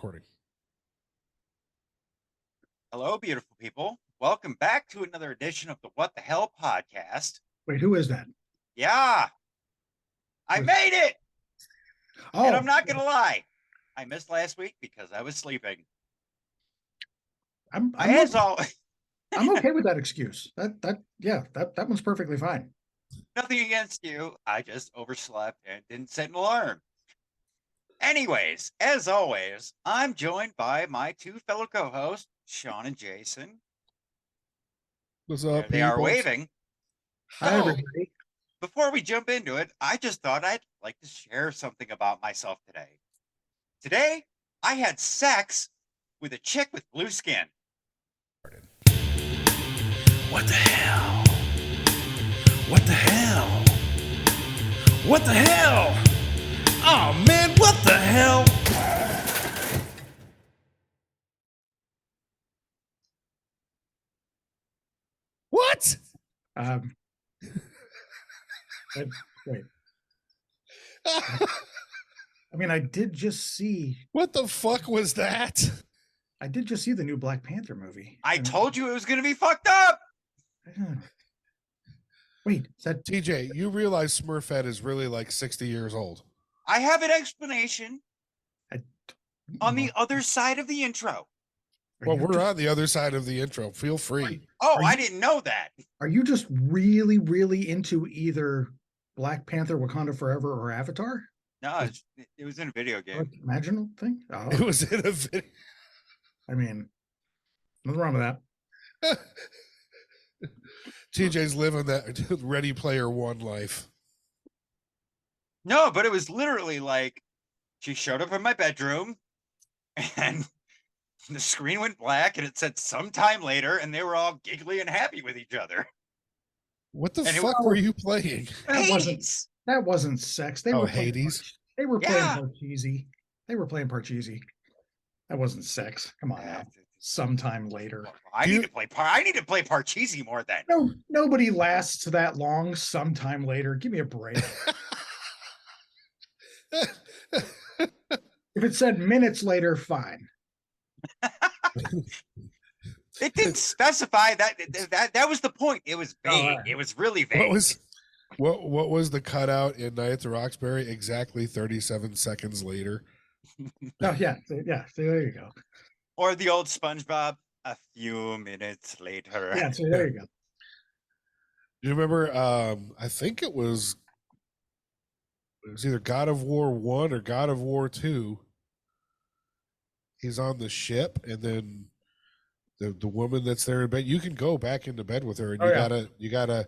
recording. Hello, beautiful people. Welcome back to another edition of the What the Hell podcast. Wait, who is that? Yeah, I made it. Oh, And I'm not going to lie. I missed last week because I was sleeping. I'm okay with that excuse. That one's perfectly fine. Nothing against you. I just overslept and didn't set an alarm. Anyways, as always, I'm joined by my two fellow co-hosts, Sean and Jason. What's up? They are waving. Hi, everybody. Before we jump into it, I just thought I'd like to share something about myself today. Today, I had sex with a chick with blue skin. What the hell? What the hell? What the hell? Oh man, what the hell? What? Wait. I mean, I did just see. What the fuck was that? I did just see the new Black Panther movie. I told you it was going to be fucked up. Wait, is that TJ? You realize Smurfette is really like 60 years old. I have an explanation on the other side of the intro. Well, we're on the other side of the intro. Feel free. I didn't know that. Are you just really, really into either Black Panther, Wakanda Forever, or Avatar? No, it was in a video game. Imaginal thing? Oh. It was in a video. I mean, nothing wrong with that. TJ's living that Ready Player One life. No, but it was literally like she showed up in my bedroom and the screen went black and it said sometime later and they were all giggly and happy with each other. What the fuck were you playing? That wasn't sex. They were Hades. They were playing Parcheesi. They were playing Parcheesi. That wasn't sex. Come on now. Sometime later. I need to play Parcheesi more then. No, nobody lasts that long. Sometime later. Give me a break. If it said minutes later, fine. It didn't specify that was the point. It was vague. It was really vague. What was the cutout in Night at the Roxbury? Exactly 37 seconds later. Oh yeah. So there you go. Or the old SpongeBob, a few minutes later. Yeah, so there you go. You remember? I think it was either God of War 1 or God of War 2. He's on the ship, and then the woman that's there in bed. You can go back into bed with her, and you gotta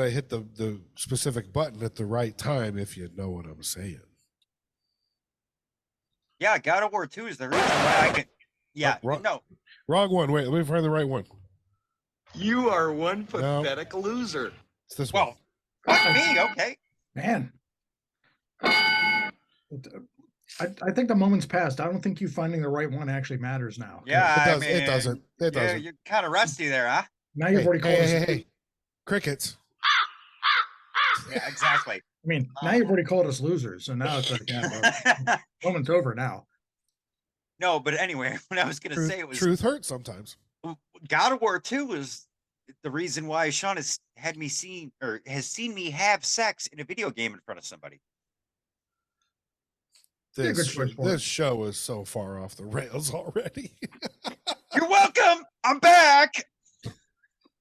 hit the specific button at the right time, if you know what I'm saying. Yeah, God of War 2 is the reason why I can. Yeah, wrong one. Wait, let me find the right one. You are one pathetic loser. It's this one. Fuck me, okay. Man. I think the moment's passed. I don't think you finding the right one actually matters now. Yeah, it doesn't. You're kind of rusty there, huh? Now you've already called us. Hey. Crickets. Yeah, exactly. I mean, now you've already called us losers, so now it's like, moment's over now. No, but anyway, what I was going to say it was truth hurts sometimes. God of War 2 was the reason why Sean has seen me have sex in a video game in front of somebody. This show is so far off the rails already. You're welcome. I'm back.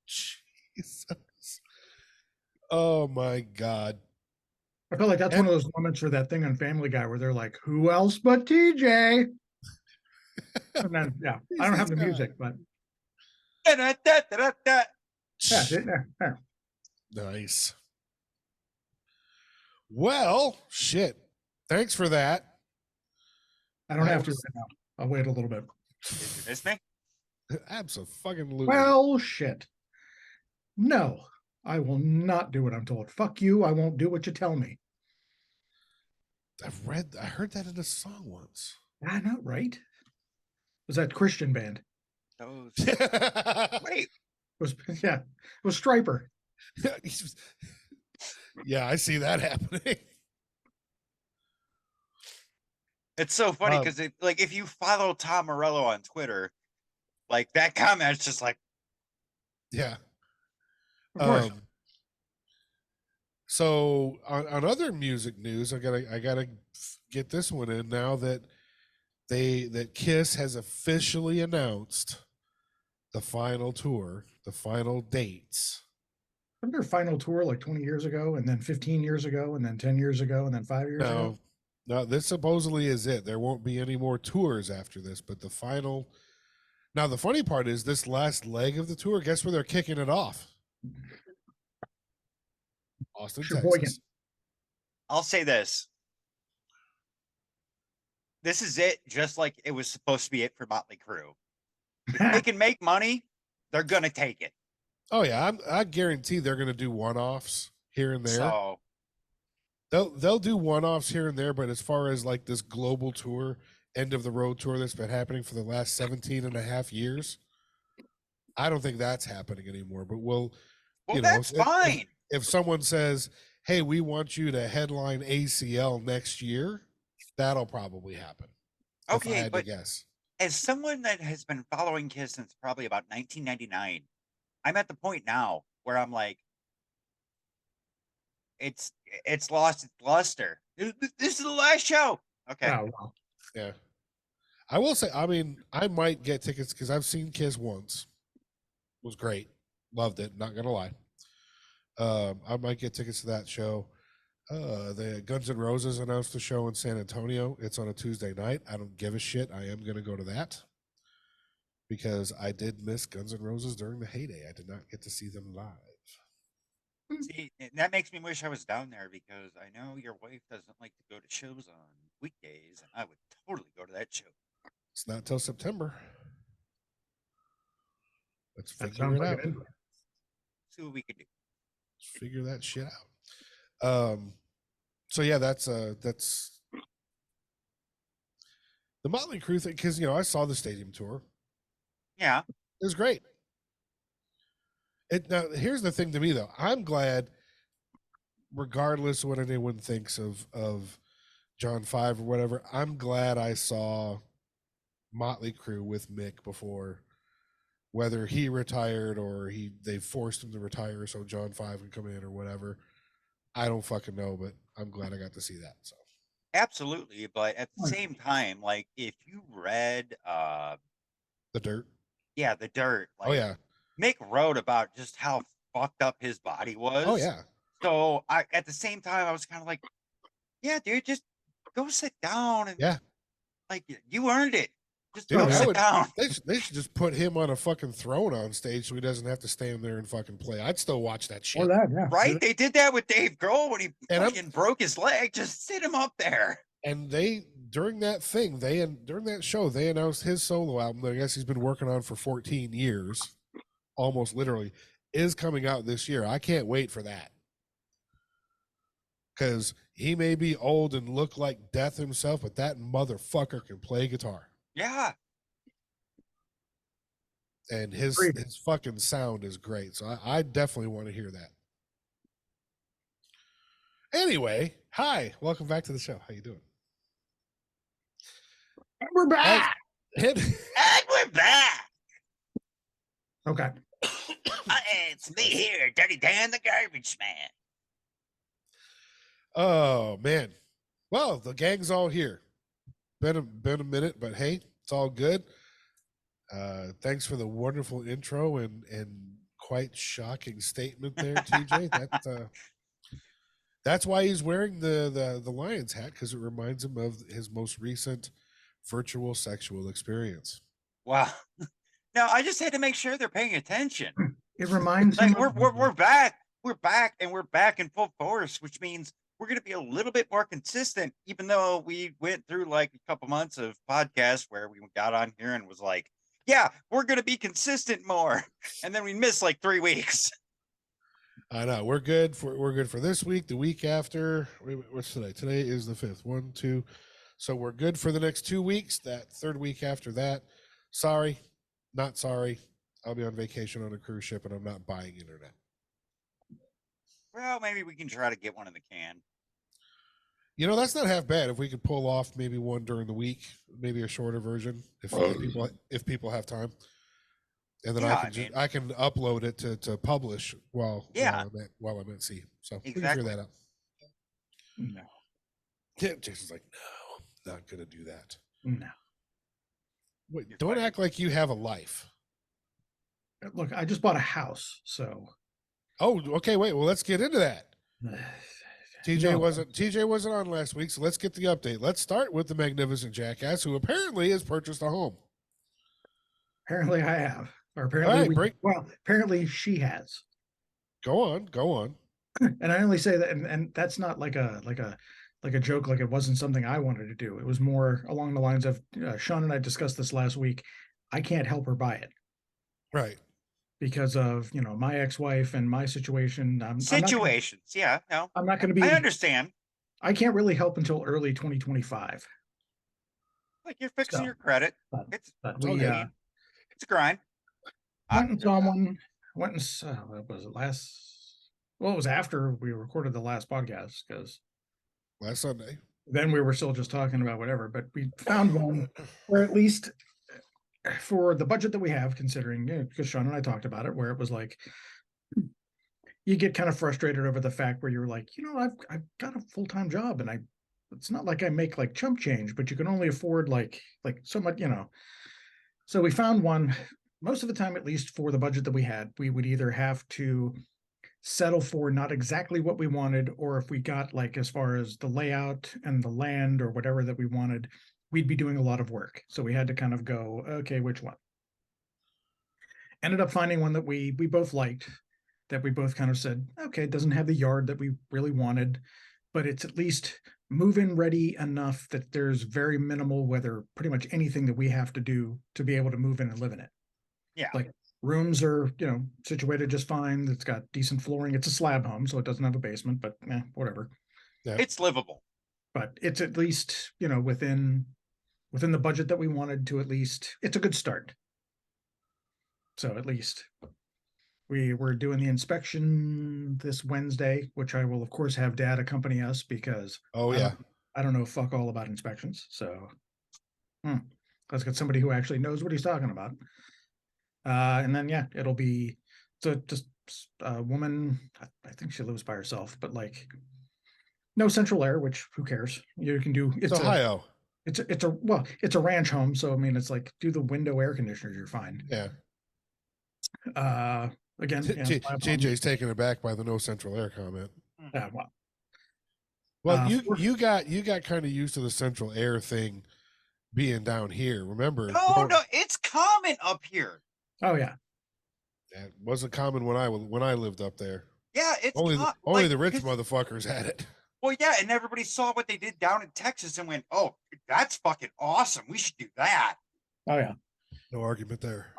Jesus. Oh my God. I feel like that's one of those moments for that thing on Family Guy where they're like, who else but TJ? And then, I don't have the music, but. Nice. Well, shit. Thanks for that. I don't have to right now. I'll wait a little bit. Did you miss me? Absolutely. Well, shit. No, I will not do what I'm told. Fuck you. I won't do what you tell me. I heard that in a song once. I know, right? Was that Christian band? Wait. It was Striper. Yeah, I see that happening. It's so funny Um, because like if you follow Tom Morello on Twitter, like that comment's just like, yeah. Of course. So on other music news, I gotta get this one in now that Kiss has officially announced the final tour, the final dates. Wasn't their final tour like 20 years ago, and then 15 years ago, and then 10 years ago, and then 5 years ago? No, this supposedly is it. There won't be any more tours after this, but the final. Now, the funny part is this last leg of the tour, guess where they're kicking it off? Austin, Sheboygan. Texas. I'll say this. This is it, just like it was supposed to be it for Motley Crue. If they can make money, they're going to take it. Oh, yeah. I guarantee they're going to do one-offs here and there. So They'll do one-offs here and there, but as far as like this global tour, end of the road tour that's been happening for the last 17 and a half years, I don't think that's happening anymore. But well, you know, that's fine. If someone says, hey, we want you to headline ACL next year, that'll probably happen. If I Okay, had but to guess. as someone that has been following Kiss since probably about 1999, I'm at the point now where I'm like, it's lost its luster. This is the last show. Okay. Oh, wow. Yeah. I will say, I mean, I might get tickets because I've seen Kiss once. It was great. Loved it. Not going to lie. I might get tickets to that show. The Guns N' Roses announced a show in San Antonio. It's on a Tuesday night. I don't give a shit. I am going to go to that because I did miss Guns N' Roses during the heyday. I did not get to see them live. See, that makes me wish I was down there because I know your wife doesn't like to go to shows on weekdays, and I would totally go to that show. It's not till September. Let's That figure sounds it like out. an invite. See what we can do. Let's figure that shit out. So yeah, that's the Motley Crue thing because I saw the stadium tour. Yeah. It was great. Now here's the thing to me though. I'm glad, regardless of what anyone thinks of John 5 or whatever, I'm glad I saw Motley Crue with Mick before, whether he retired or they forced him to retire so John 5 can come in or whatever. I don't fucking know, but I'm glad I got to see that. So Absolutely, but at the same time, like if you read The Dirt. Yeah, The Dirt, like Oh yeah. Mick wrote about just how fucked up his body was. Oh yeah. So at the same time I was kind of like, yeah, dude, just go sit down and like you earned it. Just Dude, go sit down. They should just put him on a fucking throne on stage so he doesn't have to stand there and fucking play. I'd still watch that shit. Or that, yeah. Right? They did that with Dave Grohl when he And fucking broke his leg. Just sit him up there. And during that show, they announced his solo album that I guess he's been working on for 14 years, almost literally, is coming out this year. I can't wait for that. Because he may be old and look like death himself, but that motherfucker can play guitar. Yeah. And his fucking sound is great. So I definitely want to hear that. Anyway, hi. Welcome back to the show. How you doing? We're back. And we're back. Okay. It's me here, Dirty Dan the Garbage Man. Oh man. Well, the gang's all here. Been a minute, but hey, it's all good. Thanks for the wonderful intro and quite shocking statement there, TJ. That's why he's wearing the Lions hat, because it reminds him of his most recent virtual sexual experience. Wow. No, I just had to make sure they're paying attention. It reminds like him we're back. We're back, and we're back in full force, which means we're going to be a little bit more consistent, even though we went through like a couple months of podcasts where we got on here and was like, yeah, we're going to be consistent more. And then we missed like 3 weeks. I know we're good for this week, the week after. What's today? Today is the 5th. 1, 2. So we're good for the next 2 weeks. That third week after that, sorry, not sorry. I'll be on vacation on a cruise ship and I'm not buying internet. Well, maybe we can try to get one in the can. You know, that's not half bad. If we could pull off maybe one during the week, maybe a shorter version, if people have time, and then Yeah, I can upload it to publish while Yeah. while I'm at sea. So we can Exactly. figure that out. No, Yeah, Jason's like, no, not gonna do that. no. Wait, You're don't funny. act like you have a life. Look, I just bought a house, so Oh, okay. Wait. Well, let's get into that. TJ No. wasn't on last week, so let's get the update. Let's start with the magnificent jackass who apparently has purchased a home. Apparently, I have, or All apparently, right, well, apparently she has. Go on. And I only say that, and that's not like a joke. Like it wasn't something I wanted to do. It was more along the lines of Sean and I discussed this last week. I can't help her buy it Right. because of my ex-wife and my situation. Situations. Yeah. No. I'm not going to be. I understand. I can't really help until early 2025. Like you're fixing So, your credit. but- It's But okay. it's a grind. went and saw one. Went and what was it last? Well, it was after we recorded the last podcast because Last Sunday. then we were still just talking about whatever. But we found one where at least for the budget that we have, considering because Sean and I talked about it, where it was like you get kind of frustrated over the fact where you're like, I've got a full-time job and it's not like I make like chump change, but you can only afford like so much, So we found one. Most of the time, at least for the budget that we had, we would either have to settle for not exactly what we wanted, or if we got like as far as the layout and the land or whatever that we wanted, we'd be doing a lot of work. So we had to kind of go, okay, which one? Ended up finding one that we both liked, that we both kind of said, okay, it doesn't have the yard that we really wanted, but it's at least move-in ready enough that there's very minimal, whether pretty much anything that we have to do to be able to move in and live in it. Yeah. Like rooms are, situated just fine. It's got decent flooring. It's a slab home, so it doesn't have a basement, but whatever. Yeah. It's livable. But it's at least, within the budget that we wanted to. At least it's a good start. So at least we were doing the inspection this Wednesday, which I will of course have Dad accompany us because Oh yeah. I don't know fuck all about inspections. So let's get somebody who actually knows what he's talking about. And then it'll be just a woman. I think she lives by herself, but like no central air, which who cares? You can do. It's Ohio. It's a ranch home, so I mean it's like do the window air conditioners, you're fine. Yeah. Again, JJ's taken aback by the no central air comment. Well, you got kind of used to the central air thing being down here. Remember? No, it's common up here. Oh yeah. It wasn't common when I lived up there. Yeah, it's only the rich motherfuckers had it. Well, yeah, and everybody saw what they did down in Texas and went, "Oh, that's fucking awesome. We should do that." Oh yeah. No argument there.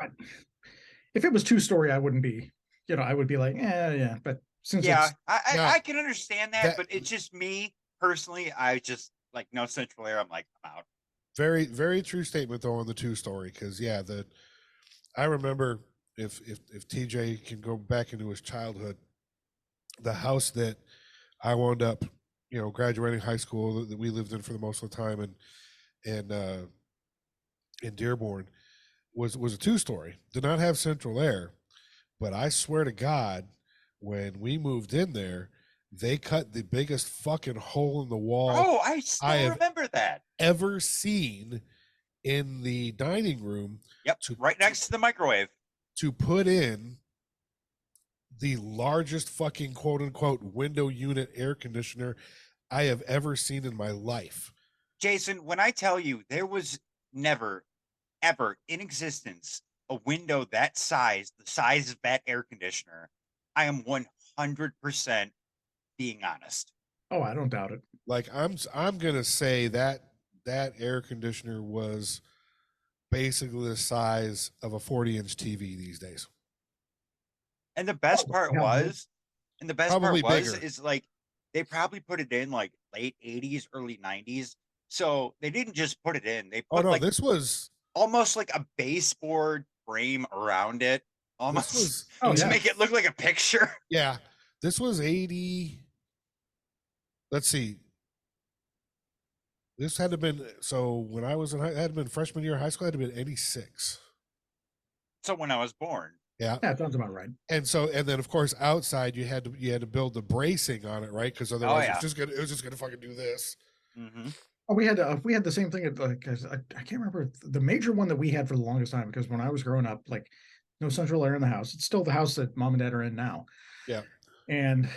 If it was 2-story, I wouldn't be. I would be like, yeah. But since I can understand that, but it's just me personally. I just like no central air. I'm like, I'm out. Very, very true statement though on the 2-story, because I remember if TJ can go back into his childhood, the house that I wound up, graduating high school that we lived in for the most of the time, and in Dearborn was a 2-story. Did not have central air, but I swear to God, when we moved in there, they cut the biggest fucking hole in the wall. Oh, I still remember that. Ever seen in the dining room. Yep, right next to the microwave. To put in the largest fucking quote unquote window unit air conditioner I have ever seen in my life. Jason, when I tell you there was never, ever in existence a window that size, the size of that air conditioner, I am 100% being honest. Oh, I don't doubt it. Like I'm gonna say that air conditioner was basically the size of a 40-inch TV these days. And the best part was, is like they probably put it in like late 80s, early 90s. So they didn't just put it in. They put this was almost like a baseboard frame around it, almost to make it look like a picture. Yeah. This was 80. Let's see. This had to been so when I was in had to been freshman year of high school. Had to been 86. So when I was born. Yeah. Yeah, that sounds about right. And then of course outside you had to build the bracing on it, right? Because otherwise yeah. it was just gonna fucking do this. Mm-hmm. Oh, we had the same thing at like I can't remember the major one that we had for the longest time, because when I was growing up, like no central air in the house. It's still the house that mom and dad are in now. Yeah. And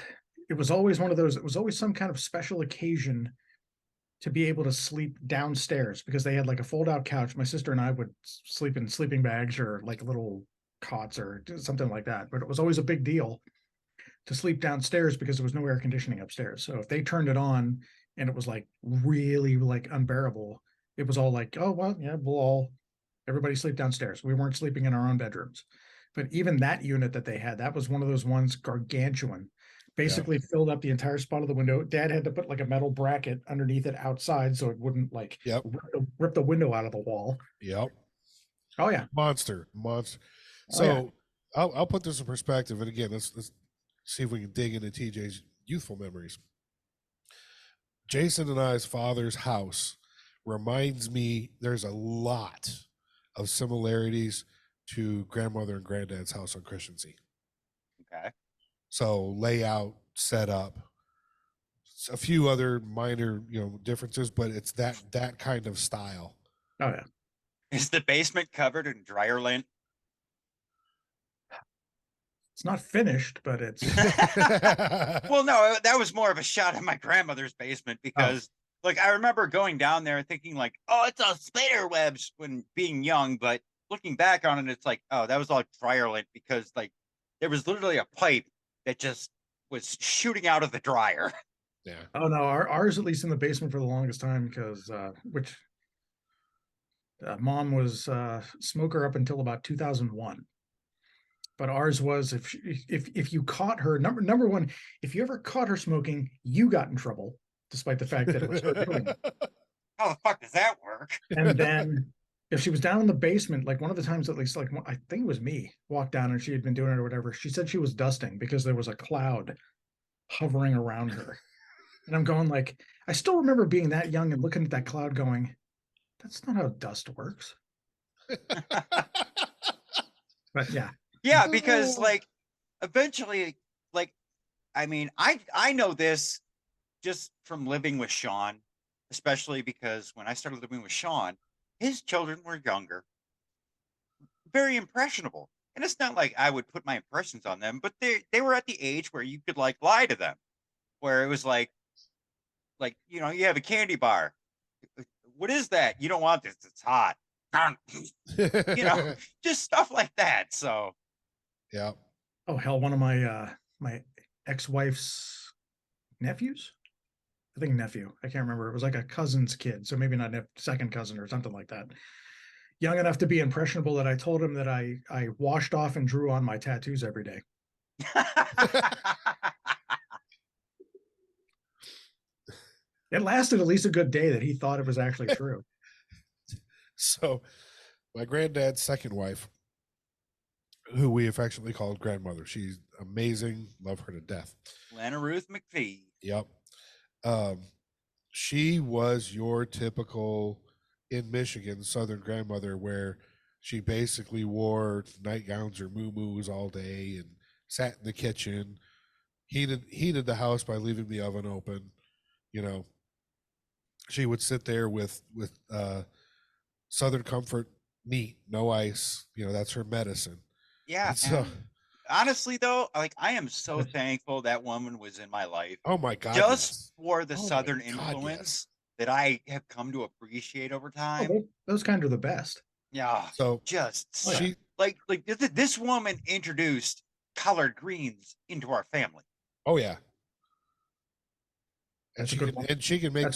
it was always one of those, it was always some kind of special occasion to be able to sleep downstairs, because they had like a fold out couch. My sister and I would sleep in sleeping bags or like little cots or something like that. But it was always a big deal to sleep downstairs because there was no air conditioning upstairs. So if they turned it on and it was like really like unbearable, it was all like, oh, well, yeah, everybody sleep downstairs. We weren't sleeping in our own bedrooms. But even that unit that they had, that was one of those ones, gargantuan, basically filled up the entire spot of the window. Dad had to put like a metal bracket underneath it outside so it wouldn't like rip the window out of the wall. Yep. Oh yeah. Monster. So I'll put this in perspective. And again, let's see if we can dig into TJ's youthful memories. Jason and I's father's house reminds me there's a lot of similarities to grandmother and granddad's house on Christiansea. Okay. So layout, setup, a few other minor, differences, but it's that kind of style. Oh yeah. Is the basement covered in dryer lint? It's not finished, but it's Well, no, that was more of a shot at my grandmother's basement, because like I remember going down there and thinking like, oh, it's all spider webs when being young, but looking back on it, it's like, oh, that was all dryer lint, because like there was literally a pipe that just was shooting out of the dryer. Yeah. Oh no, ours at least in the basement for the longest time, because mom was smoker up until about 2001. But ours was if you caught her, number one, if you ever caught her smoking, you got in trouble, despite the fact that it was her doing it. How the fuck does that work? And then if she was down in the basement, like one of the times at least, like I think it was me, walked down and she had been doing it or whatever. She said she was dusting because there was a cloud hovering around her. And I'm going like, I still remember being that young and looking at that cloud going, that's not how dust works. But yeah. Yeah, because like eventually, like, I mean, I know this just from living with Sean, especially because when I started living with Sean, his children were younger, very impressionable. And it's not like I would put my impressions on them, but they were at the age where you could like lie to them, where it was like, you have a candy bar. What is that? You don't want this. It's hot. Just stuff like that. So. Yeah. Oh hell, one of my my ex-wife's nephews, I think nephew, I can't remember. It was like a cousin's kid, so maybe not second cousin or something like that. Young enough to be impressionable that I told him that I washed off and drew on my tattoos every day. It lasted at least a good day that he thought it was actually true. So my granddad's second wife, who we affectionately called grandmother, she's amazing, love her to death. Lana Ruth McPhee. Yep. She was your typical in Michigan Southern grandmother, where she basically wore nightgowns or muumuus all day and sat in the kitchen, heated the house by leaving the oven open. She would sit there with Southern Comfort meat, no ice. That's her medicine. Yeah. So, honestly, though, like I am so thankful that woman was in my life. Oh my God! Just for the Southern influence that I have come to appreciate over time. Oh, those kind are the best. Yeah. So just she like this woman introduced collard greens into our family. Oh yeah. And That's she can make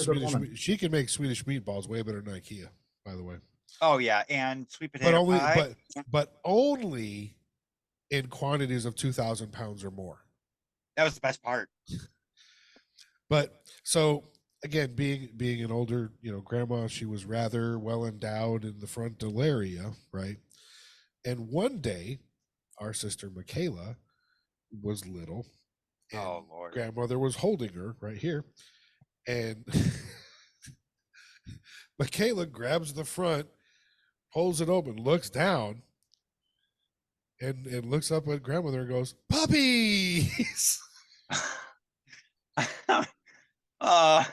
Swedish meatballs way better than IKEA, by the way. Oh yeah, and sweet potato pie. But only in quantities of 2,000 pounds or more. That was the best part. But so again, being an older, grandma, she was rather well endowed in the frontal area, right? And one day, our sister Michaela was little. Oh Lord! Grandmother was holding her right here, and Michaela grabs the front, pulls it open, looks down, and looks up at grandmother and goes, "Puppies!" uh,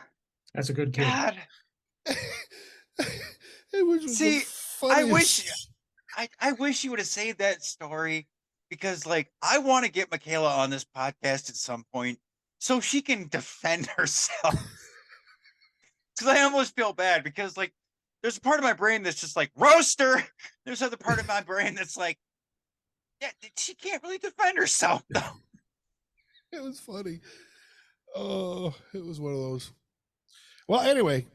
That's a good kid. God. It was just See, the funniest. I wish you would have saved that story, because like I want to get Michaela on this podcast at some point so she can defend herself. Because I almost feel bad, because like there's a part of my brain that's just like roaster. There's other part of my brain that's like, yeah, she can't really defend herself though. It was funny. Oh, it was one of those. Well, anyway,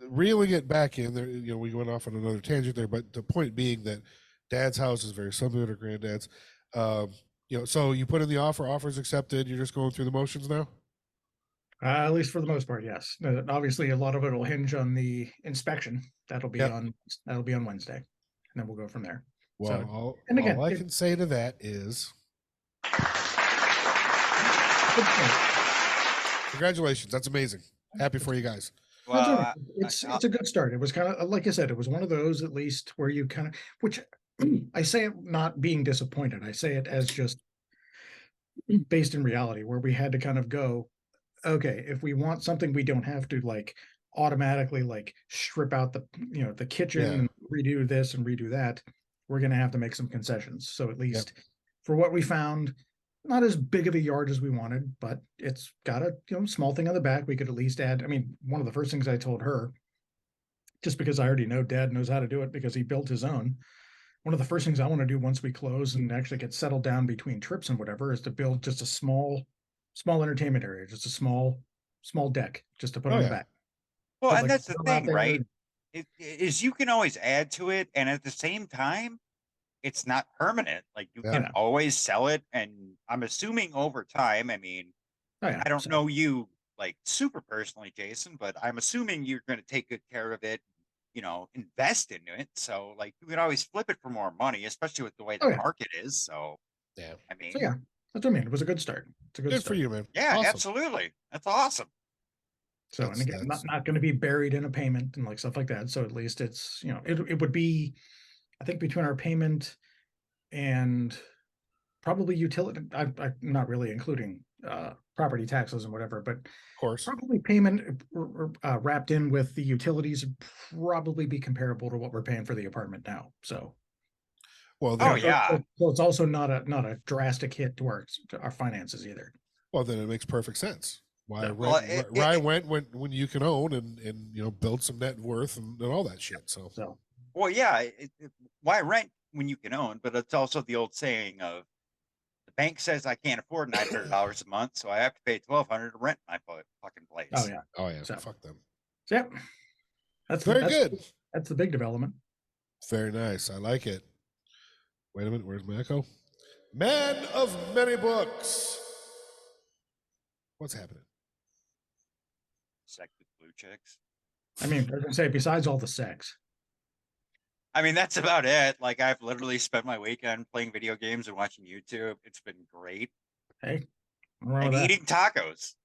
reeling it back in there, you know, we went off on another tangent there, but the point being that Dad's house is very similar to Granddad's. You know, so you put in the offer's accepted. You're just going through the motions now. At least for the most part, yes. Obviously, a lot of it will hinge on the inspection. That'll be Yep. on Wednesday, and then we'll go from there. Well, So, and again, all I can say to that is good point. congratulations. That's amazing. Happy for you guys. That's all Well, right. It's a good start. It was kind of like I said, it was one of those at least where you kind of, which I say it not being disappointed. I say it as just based in reality, where we had to kind of go, okay, if we want something, we don't have to like automatically like strip out the the kitchen Yeah. and redo this and redo that. We're gonna have to make some concessions. So at least for what we found, not as big of a yard as we wanted, but it's got a small thing on the back. We could at least add. I mean, one of the first things I told her, just because I already know Dad knows how to do it because he built his own. One of the first things I want to do once we close and actually get settled down between trips and whatever is to build just a small entertainment area, just a small deck, just to put Oh, on yeah. the back. well, But, and like, that's the go out thing, there right? and- Is you can always add to it, and at the same time, it's not permanent. Like you Yeah. can Yeah. always sell it, and I'm assuming over time. I mean, Oh, yeah. I don't So, know you like super personally, Jason, but I'm assuming you're going to take good care of it, invest into it. So like you can always flip it for more money, especially with the way the Oh, yeah. market is. So Yeah. I mean, So yeah, that's what I mean. It was a good start. It's a good Good start. for you, man. yeah, Awesome. absolutely. That's awesome. So, and That's- again, that's- not going to be buried in a payment and like stuff like that. So at least it's, it would be, I think between our payment and probably utility, I'm not really including property taxes and whatever, but Of course. probably payment wrapped in with the utilities would probably be comparable to what we're paying for the apartment now. So, Well, Oh, then, yeah. So it's also not a drastic hit to our finances either. well, then it makes perfect sense. Why Yeah. rent? Well, why rent when you can own and build some net worth and all that shit. So So Well, yeah. Why rent when you can own? But it's also the old saying of the bank says I can't afford $900 a month, so I have to pay $1,200 to rent my fucking place. oh yeah, oh yeah, So- fuck them. so, yep. That's Very that's, good. That's the big development. Very nice. I like it. Wait a minute. Where's my echo? Man of many books. What's happening? Sex with blue chicks. I mean, I was gonna say besides all the sex. I mean, that's about it. Like I've literally spent my weekend playing video games and watching YouTube. It's been great. Hey, nothing wrong And with that. eating tacos.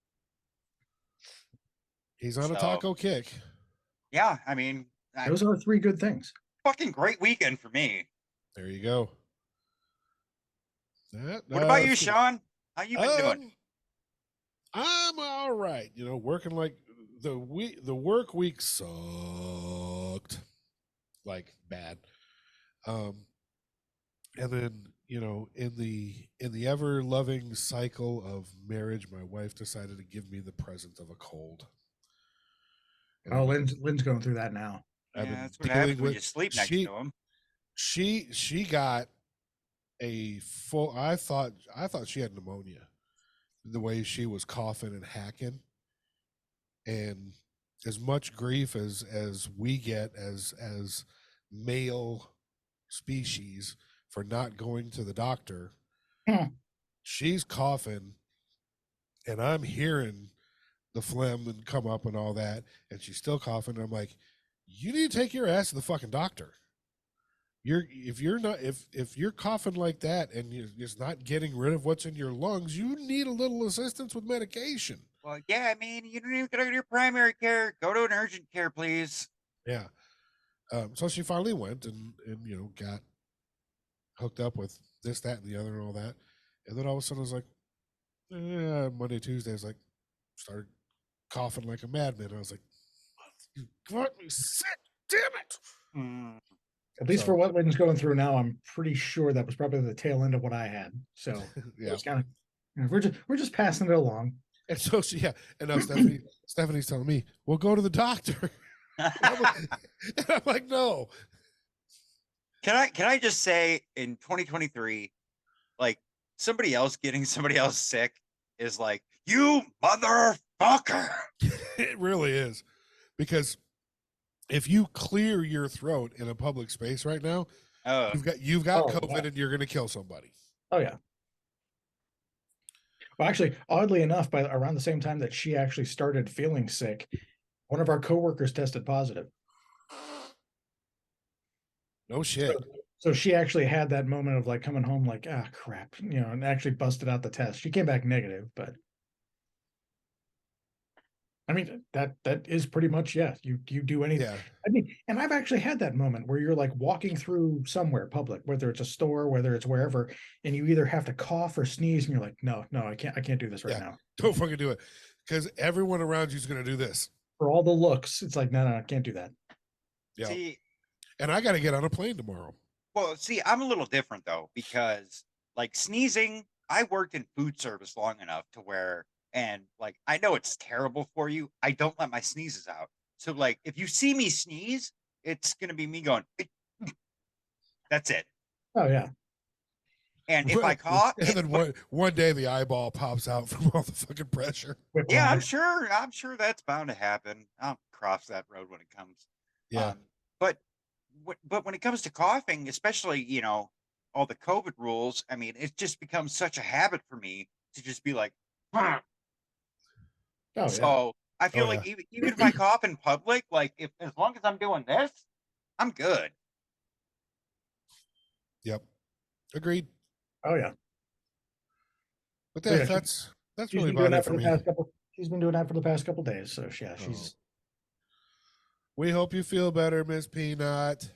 He's on a So- taco kick. Yeah, I mean, Those are three good things. fucking great weekend for me. There you go. What about you, Sean? How you been doing? I'm all right. You know, working like the work week sucked, like bad. And then in the ever loving cycle of marriage, my wife decided to give me the present of a cold. And Oh, I've been- Lynn's going through that now. I've Yeah, been that's what happens dealing when with- you sleep next she- to him. She got a full. I thought she had pneumonia, the way she was coughing and hacking, and as much grief as we get as male species for not going to the doctor. Hmm. She's coughing, and I'm hearing the phlegm and come up and all that, and she's still coughing. And I'm like, you need to take your ass to the fucking doctor. If you're coughing like that and you're just not getting rid of what's in your lungs, you need a little assistance with medication. Well, yeah, I mean, you don't even gotta go to your primary care. Go to an urgent care, please. Yeah. So she finally went and got hooked up with this, that, and the other, and all that. And then all of a sudden, I was like, Monday, Tuesday, I was like, started coughing like a madman. I was like, you got me sick, damn it. Mm. At least So- for what Lynn's going through now, I'm pretty sure that was probably the tail end of what I had. So it Yeah. was kind of, we're just passing it along. And so and now Stephanie's telling me, well, go to the doctor. And I'm like, no. Can I just say in 2023, like somebody else getting somebody else sick is like, you motherfucker. It really is. Because if you clear your throat in a public space right now, Oh, you've got Oh, COVID wow. and you're gonna kill somebody. Oh yeah. Well, actually, oddly enough, by around the same time that she actually started feeling sick, one of our coworkers tested positive. No shit. So she actually had that moment of like coming home, like, ah, crap, and actually busted out the test. She came back negative, but I mean that is pretty much, yeah. You do anything. Yeah. I mean, and I've actually had that moment where you're like walking through somewhere public, whether it's a store, whether it's wherever, and you either have to cough or sneeze, and you're like, no, I can't do this right Yeah. now. Don't fucking do it. Because everyone around you is gonna do this. For all the looks, it's like, no, I can't do that. Yeah. see, And I gotta get on a plane tomorrow. well, see, I'm a little different though, because like sneezing, I worked in food service long enough to where, and like, I know it's terrible for you. I don't let my sneezes out. So like, if you see me sneeze, it's going to be me going, that's it. Oh yeah. And if I cough, and then one day the eyeball pops out from all the fucking pressure. yeah, I'm Whiplash. sure that's bound to happen. I'll cross that road when it comes. Yeah. But when it comes to coughing, especially, all the COVID rules, I mean, it just becomes such a habit for me to just be like, Oh yeah. so I feel Oh, like even if I cough in public, like as long as I'm doing this, I'm good. Yep. Agreed. Oh yeah. But Yeah, that's She's really been doing about it that for for the me. past couple. She's been doing that for the past couple days. So yeah, she's. We hope you feel better, Miss Peanut.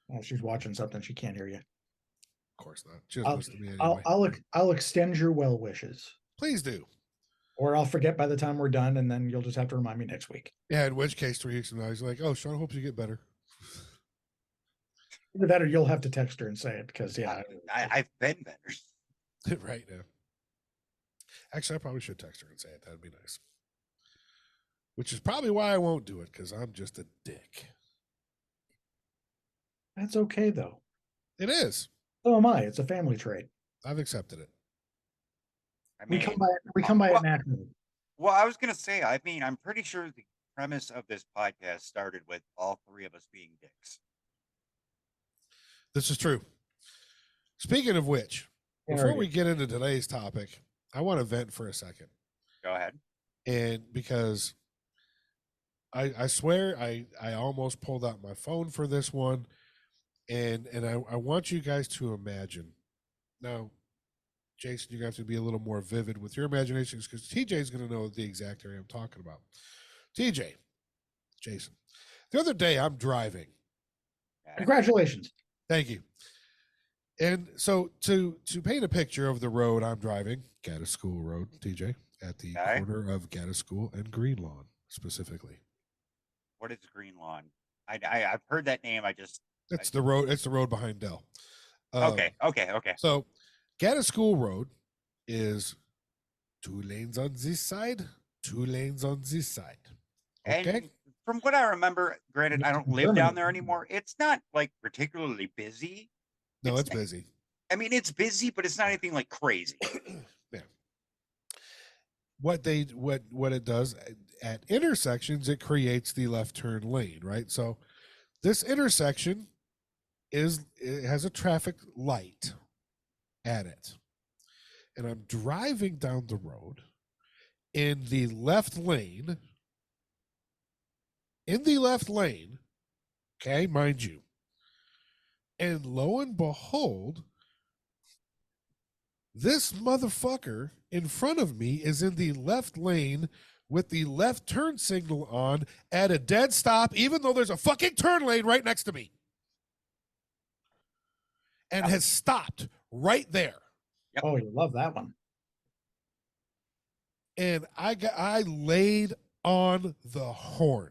Well, she's watching something. She can't hear you. Of course not. She doesn't I'll, listen to me anyway. I'll extend your well wishes, Please do. or I'll forget by the time we're done, and then you'll just have to remind me next week. Yeah, in which case 3 weeks from now, he's like, oh, Sean, hopes you get better. Either that, or you'll have to text her and say it because I've been better. Right now. Actually, I probably should text her and say it. That'd be nice. Which is probably why I won't do it, because I'm just a dick. that's okay though. It is. So am I. It's a family trait. I've accepted it. I We mean, come by well- it naturally. well, I was gonna say, I mean, I'm pretty sure the premise of this podcast started with all three of us being dicks. This is true. Speaking of which, before Alrighty. we get into today's topic, I want to vent for a second. Go ahead. And because I swear I almost pulled out my phone for this one. And I want you guys to imagine. Now, Jason, you're going to have to be a little more vivid with your imaginations because TJ is going to know the exact area I'm talking about. TJ, Jason, the other day I'm driving. Congratulations. Thank you. And so to paint a picture of the road I'm driving, Gaddis School Road, TJ, at the Okay. corner of Gaddis School and Green Lawn specifically. What is Green Lawn? I've heard that name. It's the road. It's the road behind Dell. Um, Okay. So, Gaddis School Road is 2 lanes on this side, 2 lanes on this side. Okay. And from what I remember, granted, I don't live down Germany. there anymore. It's not like particularly busy. No, it's it's busy. I mean, it's busy, but it's not anything like crazy. Yeah. What it does at intersections, it creates the left turn lane, right? So, this intersection it has a traffic light at it, and I'm driving down the road in the left lane. Okay, mind you. And lo and behold, this motherfucker in front of me is in the left lane with the left turn signal on at a dead stop, even though there's a fucking turn lane right next to me. And has stopped right there. Yep. Oh, you love that one. And I laid on the horn.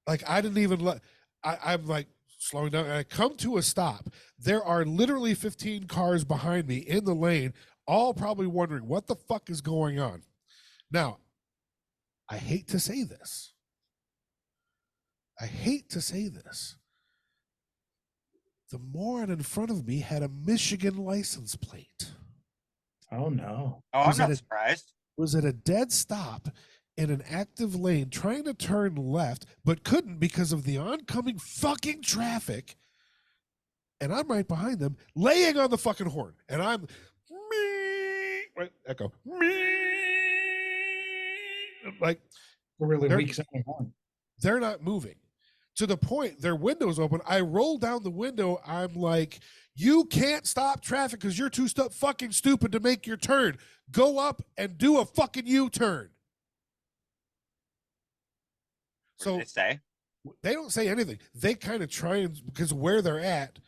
Like I didn't even let, I'm like slowing down and I come to a stop. There are literally 15 cars behind me in the lane, all probably wondering what the fuck is going on. Now, I hate to say this. The moron in front of me had a Michigan license plate. Oh no. Oh, I'm Was not that a- surprised. Was at a dead stop in an active lane trying to turn left, but couldn't because of the oncoming fucking traffic. And I'm right behind them, laying on the fucking horn. And I'm right, echo. Like A really They're- weak sounding horn. they're not moving. To the point their window's open. I roll down the window. I'm like, you can't stop traffic because you're too fucking stupid to make your turn. Go up and do a fucking U-turn. What So did it say? they don't say anything. They kind of try and, because where they're at,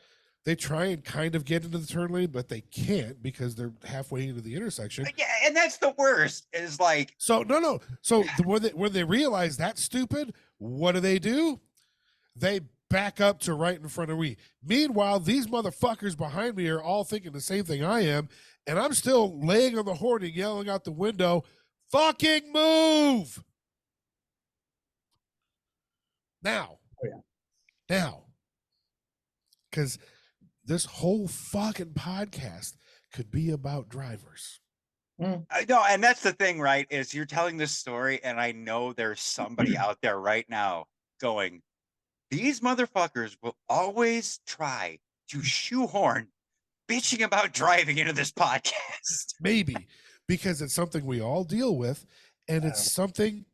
they try and kind of get into the turn lane, but they can't because they're halfway into the intersection. Yeah, and that's the worst. Is like, So no. So when they realize that's stupid, what do? They back up to right in front of me. Meanwhile, these motherfuckers behind me are all thinking the same thing I am, and I'm still laying on the horn and yelling out the window, "Fucking move!" Now, now, because this whole fucking podcast could be about drivers. I know, and that's the thing, right? Is you're telling this story, and I know there's somebody out there right now going, these motherfuckers will always try to shoehorn bitching about driving into this podcast. Maybe because it's something we all deal with, and it's something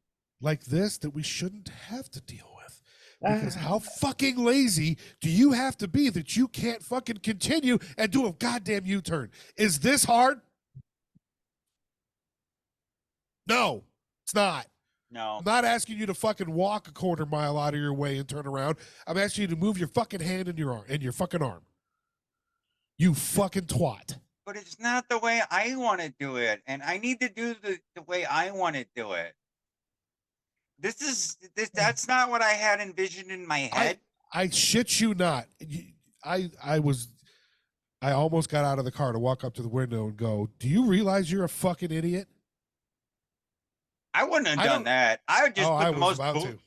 like this that we shouldn't have to deal with. Because how fucking lazy do you have to be that you can't fucking continue and do a goddamn U-turn? Is this hard? No, it's not. No, I'm not asking you to fucking walk a quarter mile out of your way and turn around. I'm asking you to move your fucking hand and your arm and your fucking arm. You fucking twat. but it's not the way I want to do it, and I need to do the way I want to do it. That's not what I had envisioned in my head. I shit you not. I almost got out of the car to walk up to the window and go, "Do you realize you're a fucking idiot?" I wouldn't have I done don't- that. I would just Oh, put I the was most about boom. to.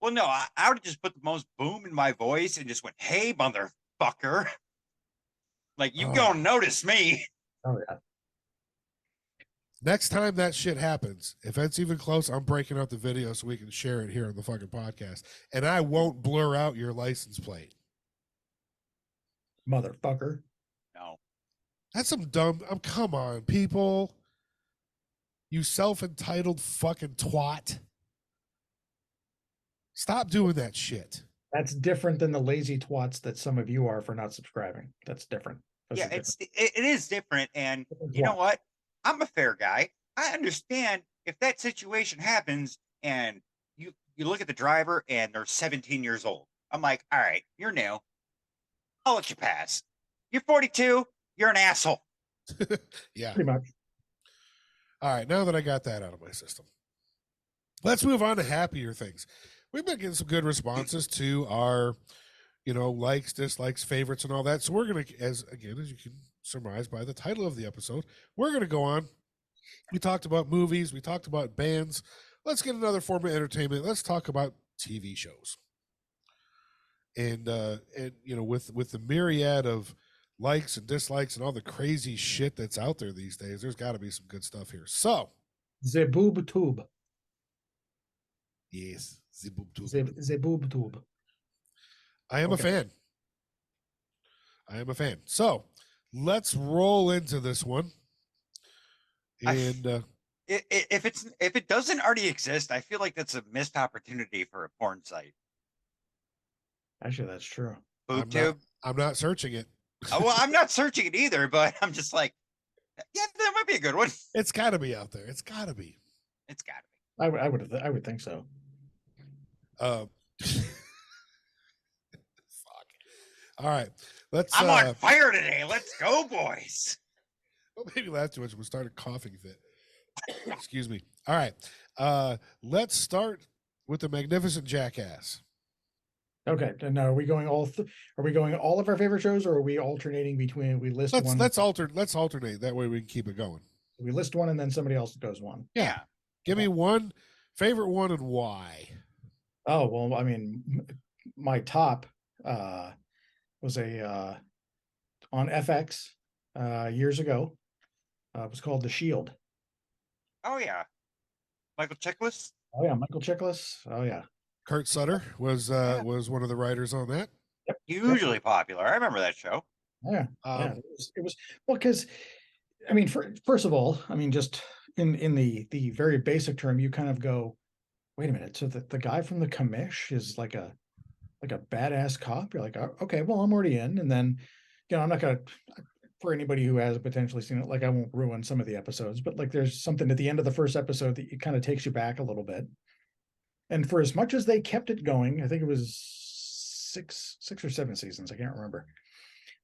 Well, no, I would just put the most boom in my voice and just went, "Hey, motherfucker!" Like you Oh. gonna notice me? Oh yeah. Next time that shit happens, if it's even close, I'm breaking out the video so we can share it here on the fucking podcast. And I won't blur out your license plate. Motherfucker. No, That's some dumb. Come on, people. You self-entitled fucking twat. Stop doing that shit. That's different than the lazy twats that some of you are for not subscribing. That's different. That's yeah, a different- it is different, and different you know twat. what? I'm a fair guy. I understand if that situation happens and you look at the driver and they're 17 years old. I'm like, all right, you're new. I'll let you pass. You're 42. You're an asshole. Yeah. Pretty much. All right. Now that I got that out of my system, let's move on to happier things. We've been getting some good responses to our, likes, dislikes, favorites, and all that. So we're going to, as you can surmise by the title of the episode, we're going to go on. We talked about movies. We talked about bands. Let's get another form of entertainment. Let's talk about TV shows. And with the myriad of likes and dislikes and all the crazy shit that's out there these days, there's got to be some good stuff here. So, The boob tube. yes, the boob tube. The boob tube. I am a fan. So let's roll into this one. And If it doesn't already exist, I feel like that's a missed opportunity for a porn site. Actually, that's true. BoobTube. I'm not searching it. Well, I'm not searching it either, but I'm just like, Yeah, that might be a good one. It's got to be out there. It's got to be. It's got to be. I would think so. Fuck. All right, let's. I'm on fire today. Let's go, boys. Well, maybe laugh too much. We'll start a coughing fit. Excuse me. All right, let's start with the Magnificent Jackass. Okay, and now are we going are we going all of our favorite shows, or are we alternating between we list one? Let's alternate. That way we can keep it going. We list one and then somebody else goes one. Yeah. Give me one favorite one and why. Oh, well, I mean, my top was a on FX years ago. It was called The Shield. Oh yeah, Michael Chiklis. Oh yeah, Michael Chiklis. Oh yeah. Kurt Sutter was one of the writers on that. Hugely popular. I remember that show. Yeah, yeah. It was well, because I mean, first of all, I mean, just in the very basic term, you kind of go, wait a minute. So the guy from the commish is like a badass cop. You're like, "Oh, okay, well, I'm already in." And then, I'm not gonna, for anybody who has potentially seen it, like I won't ruin some of the episodes, but like there's something at the end of the first episode that it kind of takes you back a little bit. And for as much as they kept it going, I think it was six or seven seasons, I can't remember.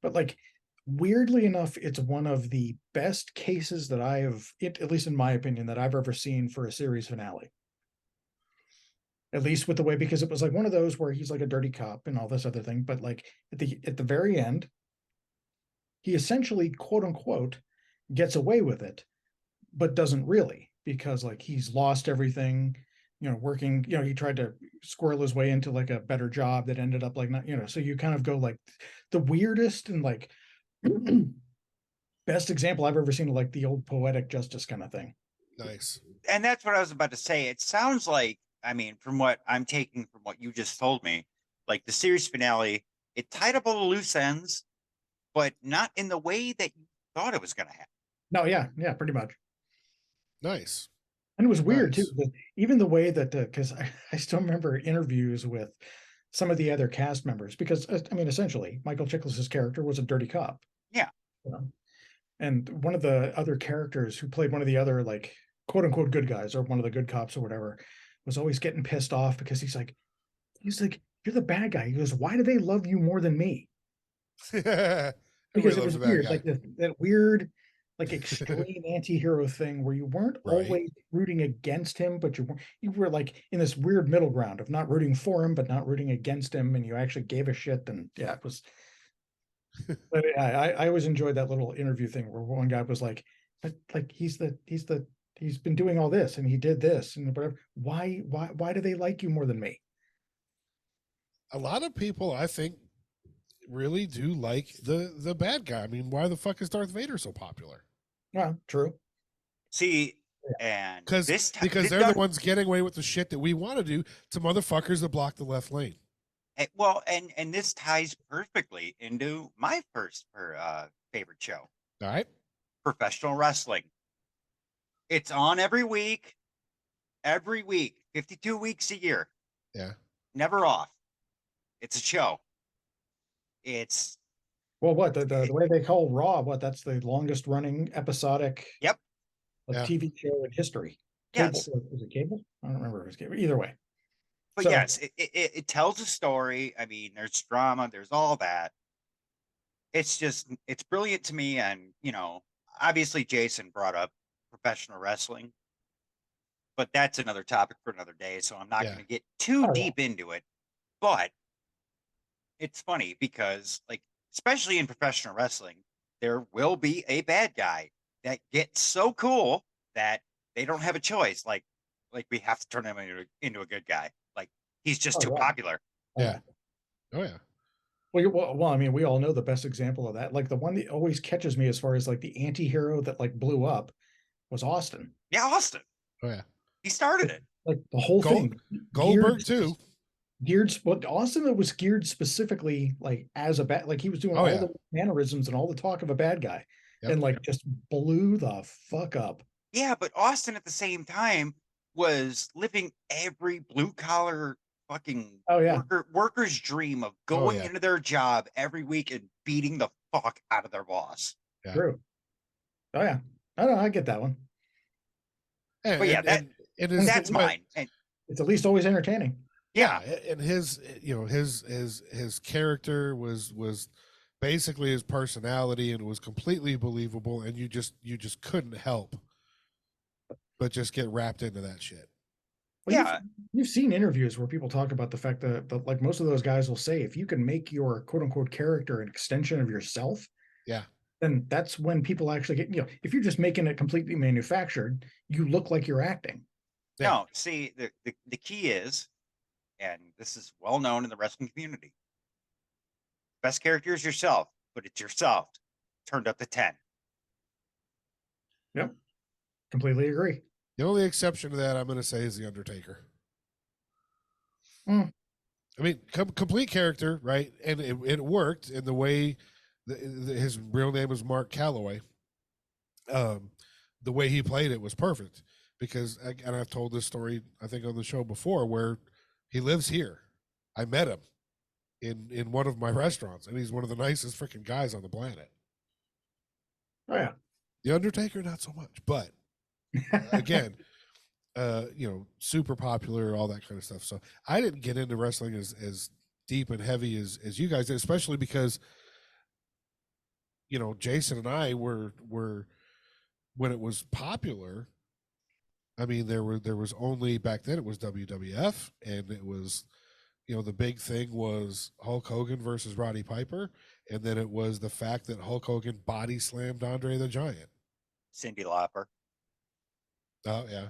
But like, weirdly enough, it's one of the best cases that at least in my opinion, that I've ever seen for a series finale. At least with the way, because it was like one of those where he's like a dirty cop and all this other thing, but like at the very end, he essentially, quote unquote, gets away with it, but doesn't really, because like he's lost everything, working, he tried to squirrel his way into like a better job that ended up like not, so you kind of go like the weirdest and like best example I've ever seen of like the old poetic justice kind of thing. Nice. And that's what I was about to say. It sounds like, I mean, from what I'm taking from what you just told me, like the series finale, it tied up all the loose ends, but not in the way that you thought it was going to happen. No, yeah, pretty much. Nice. And it was weird Nice. too, even the way that, because I still remember interviews with some of the other cast members, because I mean, essentially, Michael Chiklis's character was a dirty cop. Yeah. And one of the other characters who played one of the other like quote unquote good guys or one of the good cops or whatever was always getting pissed off because he's like, you're the bad guy. He goes, why do they love you more than me? Because it was weird, like that weird, like extreme anti-hero thing where you weren't always rooting against him, but you were like in this weird middle ground of not rooting for him, but not rooting against him, and you actually gave a shit. And yeah, it was. But I always enjoyed that little interview thing where one guy was like, but like he's been doing all this and he did this and whatever. Why do they like you more than me? A lot of people, I think, really do like the bad guy. I mean, why the fuck is Darth Vader so popular? Well, true. See, and because they're the ones getting away with the shit that we want to do to motherfuckers that block the left lane. Well, and this ties perfectly into my first favorite show. All right. Professional wrestling. It's on every week, 52 weeks a year. Yeah. Never off. It's a show. It's well, what the way they call Raw, that's the longest running episodic TV show in history. Cable, yes. Was it cable? I don't remember if it was cable. Either way. But so, yes, it tells a story. I mean, there's drama, there's all that. It's brilliant to me. And, obviously Jason brought up professional wrestling, but that's another topic for another day. So I'm not going to get too deep into it, but it's funny because like, especially in professional wrestling, there will be a bad guy that gets so cool that they don't have a choice. Like we have to turn him into a good guy. Like he's just too popular. Yeah. Oh yeah. Well, I mean, we all know the best example of that. Like the one that always catches me as far as like the anti-hero that like blew up was Austin. Yeah, Austin. Oh yeah. He started it. Like the whole thing. Goldberg too. Austin was geared specifically like as a bad, like he was doing all the mannerisms and all the talk of a bad guy, and like just blew the fuck up. Yeah, but Austin at the same time was living every blue collar fucking worker's dream of going into their job every week and beating the fuck out of their boss. Yeah. True. Oh yeah, I don't know. I get that one. And, But yeah, and his, that's but- mine. And It's at least always entertaining. yeah, and his, you know, his character was basically his personality, and it was completely believable, and you just couldn't help but just get wrapped into that shit. Well, yeah, you've seen interviews where people talk about the fact that like most of those guys will say, if you can make your quote unquote character an extension of yourself, Yeah. then that's when people actually get, you know, if you're just making it completely manufactured, you look like you're acting. Yeah. no. See, the key is, and this is well known in the wrestling community. Best character is yourself, but it's yourself turned up to 10. Yep. Completely agree. The only exception to that I'm going to say is the Undertaker. Hmm. I mean, complete character, right? And it worked in the way his real name is Mark Calloway. The way he played it was perfect because, and I've told this story, I think, on the show before, where he lives here. I met him in one of my restaurants, and he's one of the nicest freaking guys on the planet. Oh yeah. The Undertaker, not so much, but again, you know, super popular, all that kind of stuff. So I didn't get into wrestling as deep and heavy as you guys did, especially because, you know, Jason and I were when it was popular. I mean, there was only back then it was WWF, and it was, you know, the big thing was Hulk Hogan versus Roddy Piper, and then it was the fact that Hulk Hogan body slammed Andre the Giant. Cyndi Lauper. Oh yeah,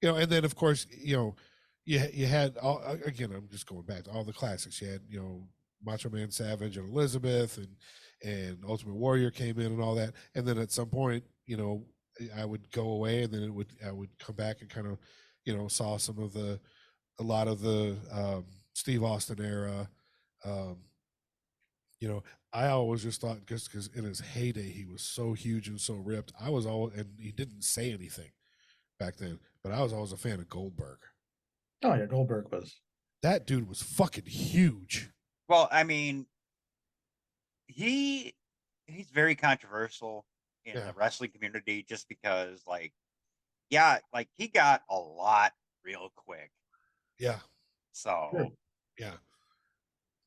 you know, and then of course, you know, you had all, again. I'm just going back to all the classics. You had, you know, Macho Man Savage and Elizabeth, and Ultimate Warrior came in and all that. And then at some point, you know, I would go away, and then I would come back and kind of, you know, saw a lot of the Steve Austin era. You know, I always just thought just because in his heyday he was so huge and so ripped. I was all, and he didn't say anything back then, but I was always a fan of Goldberg. Oh yeah, Goldberg was. That dude was fucking huge. Well, I mean, he's very controversial in Yeah. the wrestling community just because, like, yeah, like he got a lot real quick. Yeah, So Sure. yeah.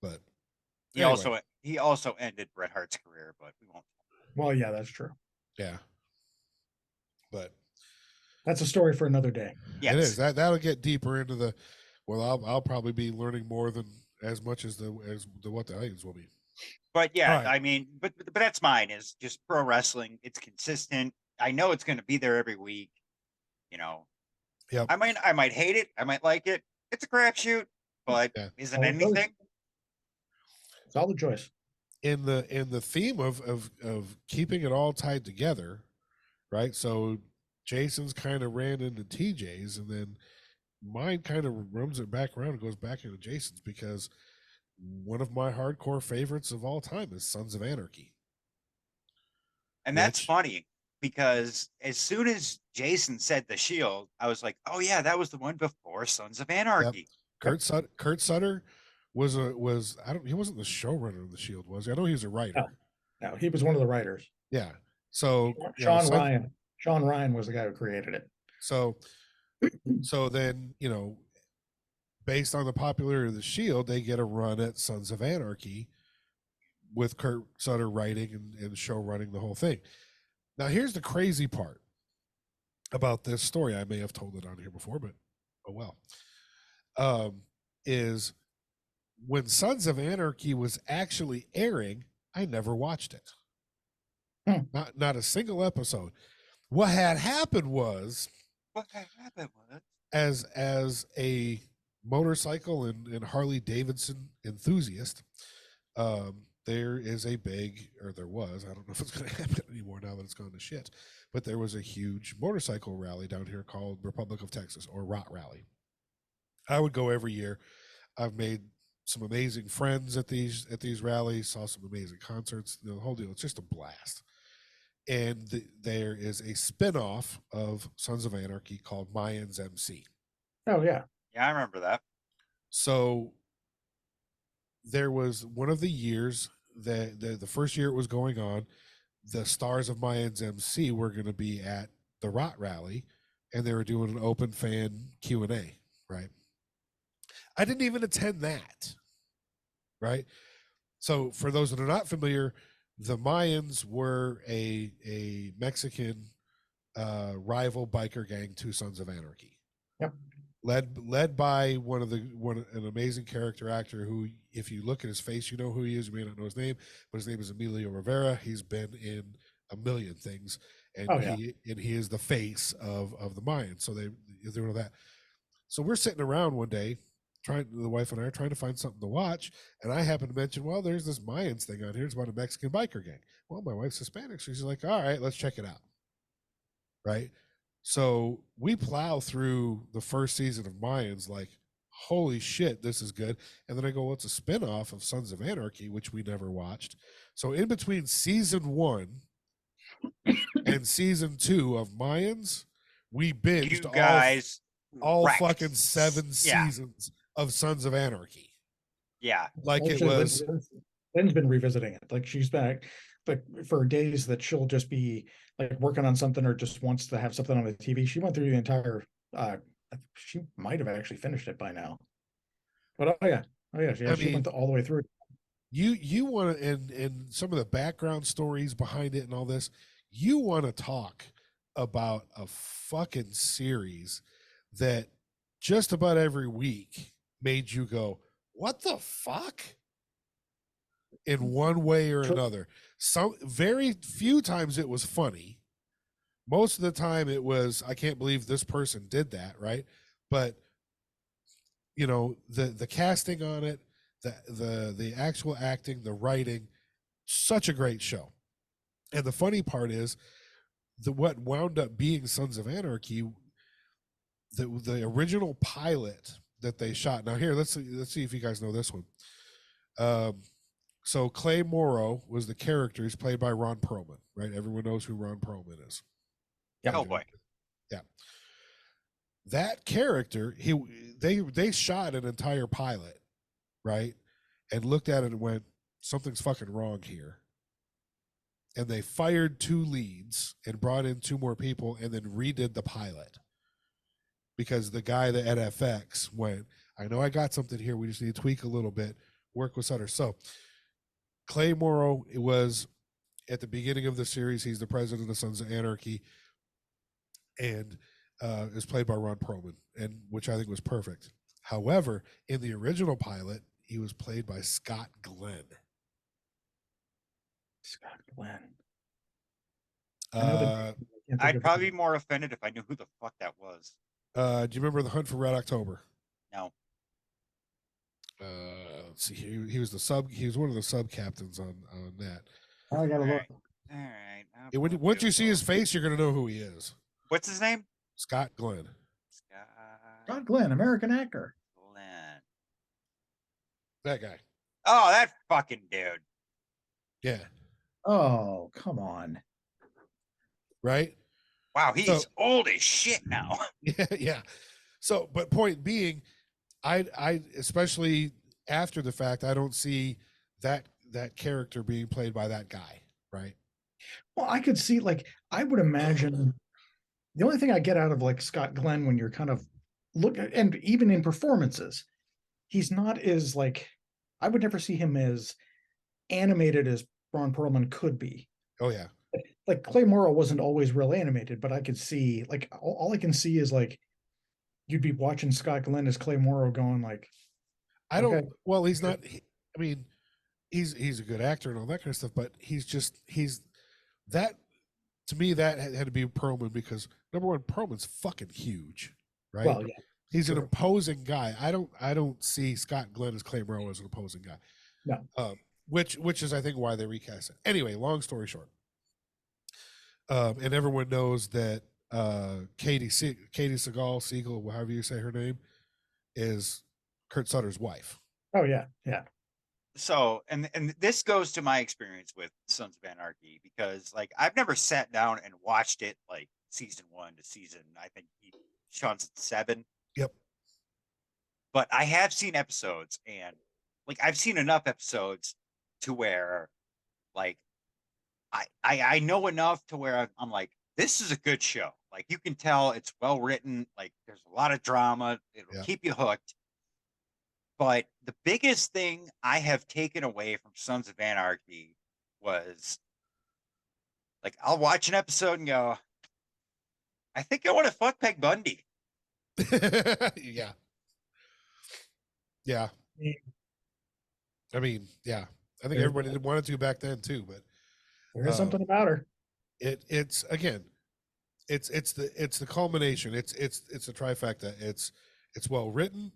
But he anyway, also ended Bret Hart's career, but we won't. Well, yeah, that's true. yeah. But That's a story for another day. Yes. it is that'll get deeper into the. Well, I'll probably be learning more than as much as the what the aliens will be. But yeah, All right. I mean, but that's mine is just pro wrestling. It's consistent. I know it's going to be there every week. You know, Yep. I might hate it. I might like it. It's a crapshoot, but Yeah. isn't Oh, it goes. anything? Solid choice. In the theme of keeping it all tied together, right? So Jason's kind of ran into TJ's, and then mine kind of runs it back around and goes back into Jason's, because one of my hardcore favorites of all time is Sons of Anarchy. And that's Which- funny because as soon as Jason said the Shield, I was like, oh yeah, that was the one before Sons of Anarchy. Kurt Sutter was he wasn't the showrunner of the Shield, was he? I know he was a writer. No, he was one of the writers. Yeah. So you know, Sean Ryan. Sean Ryan was the guy who created it. So then, you know, based on the popularity of the Shield, they get a run at Sons of Anarchy with Kurt Sutter writing and show running the whole thing. Now, here's the crazy part about this story. I may have told it on here before, but oh well. Is when Sons of Anarchy was actually airing, I never watched it. Not a single episode. What had happened was, What happened was as a motorcycle and Harley Davidson enthusiast, there is a big, or there was, I don't know if it's going to happen anymore now that it's gone to shit, but there was a huge motorcycle rally down here called Republic of Texas, or ROT Rally. I would go every year. I've made some amazing friends at these rallies, saw some amazing concerts, the whole deal. It's just a blast. And there is a spinoff of Sons of Anarchy called Mayans MC. Oh yeah. yeah, I remember that. So there was one of the years that the first year it was going on, the stars of Mayans MC were going to be at the Rot Rally, and they were doing an open fan Q&A, right? I didn't even attend that, right? So for those that are not familiar, the Mayans were a Mexican rival biker gang, Two Sons of Anarchy. Yep. Led by an amazing character actor who, if you look at his face, you know who he is. You may not know his name, but his name is Emilio Rivera. He's been in a million things, and he is the face of the Mayans. So they know that. So we're sitting around one day, the wife and I are trying to find something to watch, and I happen to mention, well, there's this Mayans thing on here. It's about a Mexican biker gang. Well, my wife's Hispanic, so she's like, all right, let's check it out. Right. So we plow through the first season of Mayans like, holy shit, this is good. And then I go, well, it's a spinoff of Sons of Anarchy, which we never watched. So in between season 1 and season 2 of Mayans, we binged You guys all wrecked. fucking 7 seasons of Sons of Anarchy. Yeah. Like it was. Lynn's been revisiting it. Like she's back, like for days that she'll just be like working on something or just wants to have something on the TV. She went through the entire. She might have actually finished it by now. But she went all the way through. You want to, and some of the background stories behind it and all this. You want to talk about a fucking series that just about every week made you go, what the fuck? In one way or another. Some very few times it was funny. Most of the time it was, I can't believe this person did that, right? But you know, the casting on it, the actual acting, the writing, such a great show. And the funny part is what wound up being Sons of Anarchy, the original pilot that they shot. Now here, let's see if you guys know this one. So Clay Morrow was the character. He's played by Ron Perlman, right? Everyone knows who Ron Perlman is. Yeah. Oh boy. Yeah. That character, they shot an entire pilot, right? And looked at it and went, something's fucking wrong here. And they fired 2 leads and brought in 2 more people and then redid the pilot. Because the guy at FX went, I know I got something here. We just need to tweak a little bit, work with Sutter. So Clay Morrow, it was at the beginning of the series, he's the president of Sons of Anarchy, and is played by Ron Perlman, and which I think was perfect. However, in the original pilot, he was played by Scott Glenn. Scott Glenn. I'd probably be more offended if I knew who the fuck that was. Do you remember The Hunt for Red October? No. Let's see. He was he was one of the sub captains on that. I gotta look. All right. Once you see his face, you're gonna know who he is. What's his name? Scott Glenn. Scott Glenn, American actor. Glenn. That guy. Oh, that fucking dude. Yeah. Oh, come on. Right? Wow, he's old as shit now. Yeah. So, but point being, I especially after the fact, I don't see that character being played by that guy, right? Well, I could see, like, I would imagine the only thing I get out of like Scott Glenn when you're kind of and even in performances, he's not as like, I would never see him as animated as Ron Perlman could be. Oh yeah. Like Clay Morrow wasn't always real animated, but I could see, like, all I can see is like you'd be watching Scott Glenn as Clay Morrow going like, I don't. Okay. Well, he's not. I mean, he's a good actor and all that kind of stuff, but he's that. To me, that had to be Perlman because number one, Perlman's fucking huge, right? Well, yeah, he's an imposing guy. I don't see Scott Glenn as Clay Morrow as an opposing guy. No. Which is I think why they recast it. Anyway, long story short. And everyone knows that Katie Siegel, however you say her name, is Kurt Sutter's wife. Oh yeah, yeah. So, and this goes to my experience with Sons of Anarchy because, like, I've never sat down and watched it like season 1 to season, I think Sean's at 7. Yep. But I have seen episodes, and like I've seen enough episodes to where, like, I know enough to where I'm like, this is a good show. Like you can tell it's well written. Like there's a lot of drama. It'll Yeah. keep you hooked. But the biggest thing I have taken away from Sons of Anarchy was like I'll watch an episode and go, I think I want to fuck Peg Bundy. Yeah. Yeah. I mean, yeah. I think everybody wanted to back then too, but There is something about her. it's again, it's the culmination. It's a trifecta. It's well written,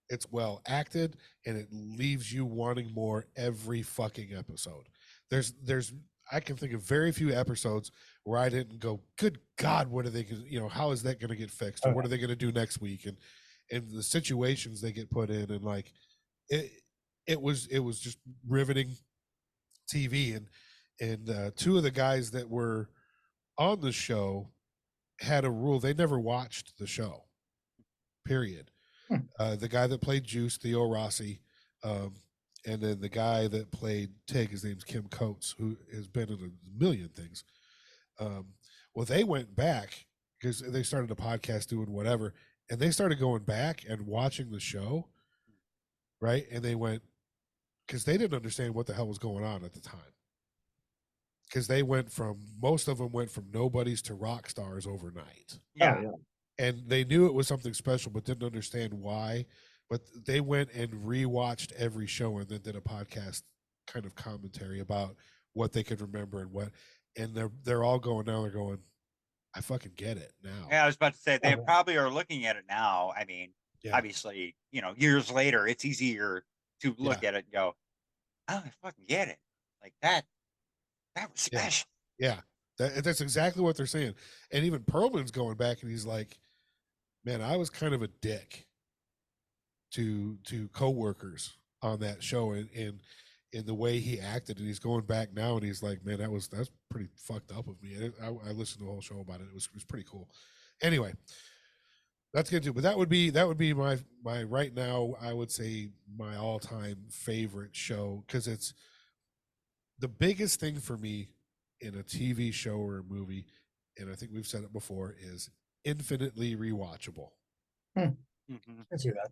it's well acted, and it leaves you wanting more every fucking episode. There's I can think of very few episodes where I didn't go, good God, what are they gonna, how is that gonna get fixed? Or what are they gonna do next week? And the situations they get put in, and like it was just riveting TV. And two of the guys that were on the show had a rule: they never watched the show. Period. The guy that played Juice, Theo Rossi, and then the guy that played Tig, his name's Kim Coates, who has been in a million things. Well, they went back because they started a podcast doing whatever, and they started going back and watching the show, right? And they went, because they didn't understand what the hell was going on at the time. Because most of them went from nobodies to rock stars overnight. Yeah. And they knew it was something special, but didn't understand why. But they went and rewatched every show and then did a podcast kind of commentary about what they could remember and they're all going now. They're going, I fucking get it now. Yeah, I was about to say they probably are looking at it now. I mean, Yeah. obviously, years later, it's easier to look Yeah. at it and go, oh, I fucking get it. Like that was special. Yeah. That's exactly what they're saying. And even Perlman's going back and he's like, man, I was kind of a dick to coworkers on that show and in the way he acted. And he's going back now and he's like, man, that's pretty fucked up of me. I listened to the whole show about it. It was pretty cool. Anyway, that's good too. But that would be my right now, I would say my all-time favorite show, because it's the biggest thing for me in a TV show or a movie, and I think we've said it before, is infinitely rewatchable. Mm-hmm. I see that.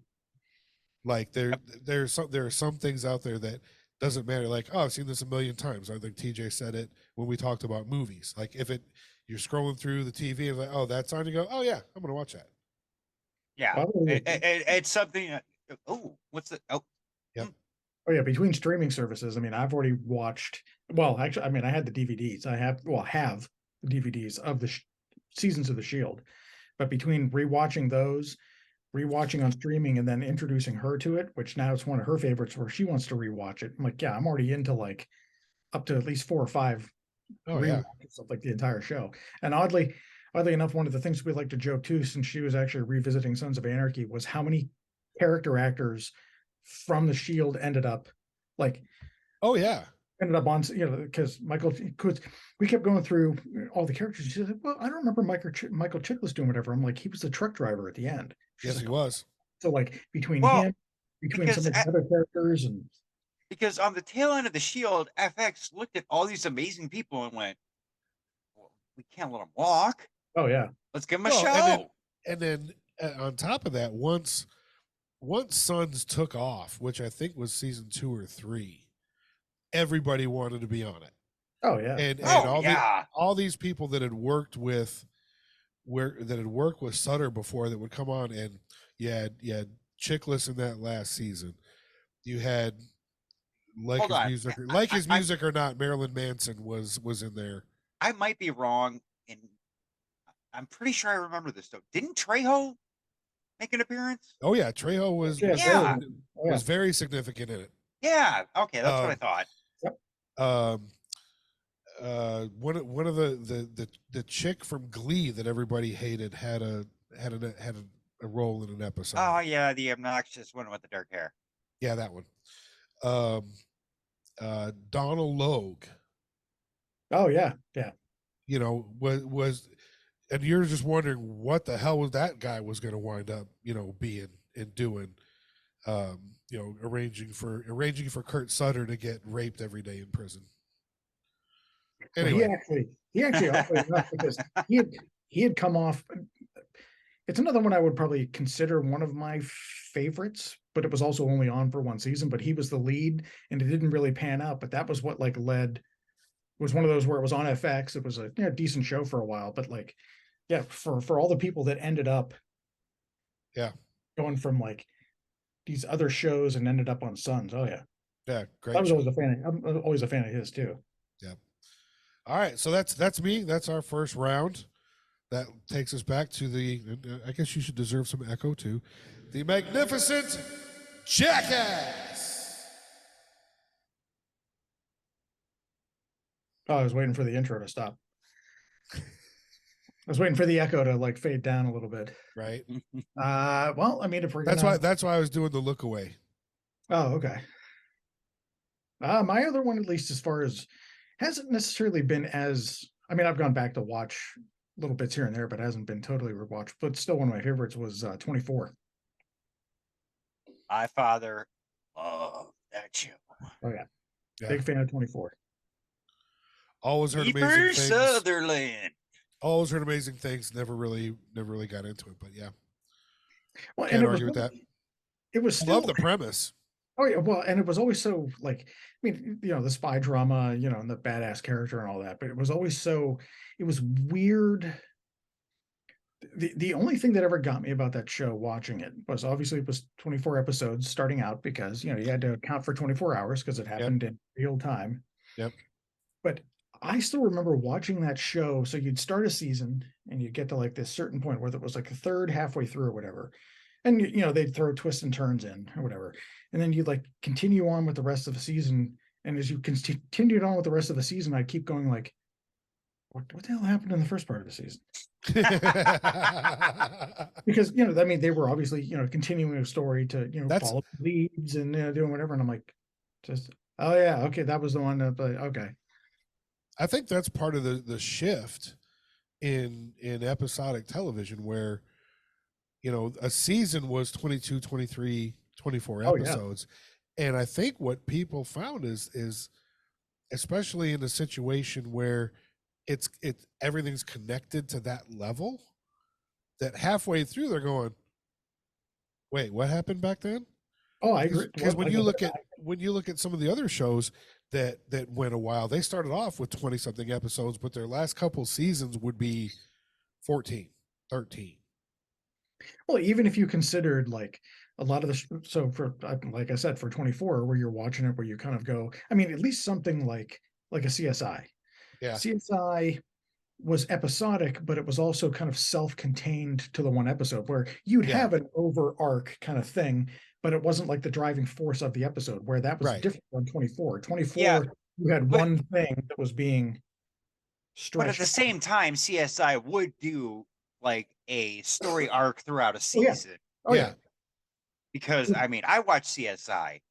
Like there are some things out there that doesn't matter. Like, oh, I've seen this a million times. I think TJ said it when we talked about movies. Like if you're scrolling through the TV and like, oh, that's on, you go, oh yeah, I'm gonna watch that. Yeah, it's something. What's the? Oh, Oh yeah, between streaming services, I mean, I've already watched. Well, actually, I mean, I had the DVDs. I have the DVDs of the seasons of The Shield, but between rewatching those, rewatching on streaming, and then introducing her to it, which now it's one of her favorites, where she wants to rewatch it. I'm like, yeah, I'm already into like up to at least 4 or 5 rewatches of like the entire show. And oddly enough, one of the things we like to joke too, since she was actually revisiting Sons of Anarchy, was how many character actors from the Shield ended up like, oh yeah, ended up on, because we kept going through all the characters. She said, well, I don't remember Michael Chiklis doing whatever. I'm like, he was the truck driver at the end. Yes, he was. So like between some of the other characters, and because on the tail end of the Shield, FX looked at all these amazing people and went, well, we can't let them walk. Oh yeah, let's give them a show. And then on top of that, once Sons took off, which I think was season 2 or 3, everybody wanted to be on it. Oh yeah, and all these people that had worked with Sutter before that would come on, and you had Chiklis in that last season. You had his music or not, Marilyn Manson was in there. I might be wrong, and I'm pretty sure I remember this though. Didn't Trejo make an appearance? Oh yeah, Trejo was very significant in it. Yeah, okay, that's what I thought. One of the chick from Glee that everybody hated had a role in an episode. Oh yeah, the obnoxious one with the dark hair. Yeah, that one. Donald Logue. Oh yeah. Was and you're just wondering what the hell was that guy was going to wind up, being and doing, arranging for Kurt Sutter to get raped every day in prison. But Anyway, he actually oddly enough, because he had come off. It's another one I would probably consider one of my favorites, but it was also only on for one season. But he was the lead, and it didn't really pan out. But that was what like led was one of those where it was on FX. It was a decent show for a while, but like, yeah, for all the people that ended up, Yeah. going from like these other shows and ended up on Sons. Oh yeah, yeah, great. I was show. always a fan. I'm always a fan of his too. All right, so that's me. That's our first round. That takes us back to the. I guess you should deserve some echo too. The magnificent Jackass. Oh, I was waiting for the intro to stop. I was waiting for the echo to like fade down a little bit. Right. Well, I mean, if we're That's gonna, why. That's why I was doing the look away. Oh, okay. My other one, at least as far as, hasn't necessarily been as. I mean, I've gone back to watch little bits here and there, but hasn't been totally rewatched. But still, one of my favorites was 24. My father loved that show. Oh yeah, Yeah. big fan of 24. Always heard amazing Kiefer things. Sutherland. Always heard amazing things. Never really got into it, but yeah, Well, can't and argue with that. It was I still, love the premise. oh yeah, well, and it was always so like, I mean, the spy drama, and the badass character and all that, but it was always so, it was weird. The only thing that ever got me about that show watching it was obviously it was 24 episodes starting out because, you had to account for 24 hours because it happened in real time. Yep. But I still remember watching that show. So you'd start a season and you'd get to like this certain point where it was like a third halfway through or whatever. And, they'd throw twists and turns in or whatever. And then you'd like continue on with the rest of the season. And as you continued on with the rest of the season, I'd keep going like, what the hell happened in the first part of the season? Because, I mean, they were obviously, continuing a story to, That's- follow leads and doing whatever. And I'm like, oh yeah, okay, that was the one that, okay. I think that's part of the shift in episodic television where, a season was 22, 23, 24 Oh, yeah. episodes. And I think what people found is especially in a situation where everything's connected to that level, that halfway through they're going, wait, what happened back then? Oh, I agree. Because when Like, you look at some of the other shows that went a while, they started off with 20 something episodes, but their last couple seasons would be 14, 13. well, even if you considered like a lot of the, so for, like I said, for 24, where you're watching it, where you kind of go, I mean, at least something like a CSI. Yeah. CSI was episodic, but it was also kind of self-contained to the one episode where you'd Yeah. have an over arc kind of thing, but it wasn't like the driving force of the episode, where that was Right. different on 24. 24, Yeah, you had but- one thing that was being But at stretched. the same time, CSI would do like a story arc throughout a Oh, yeah. season. Oh yeah. Because I mean, I watch CSI.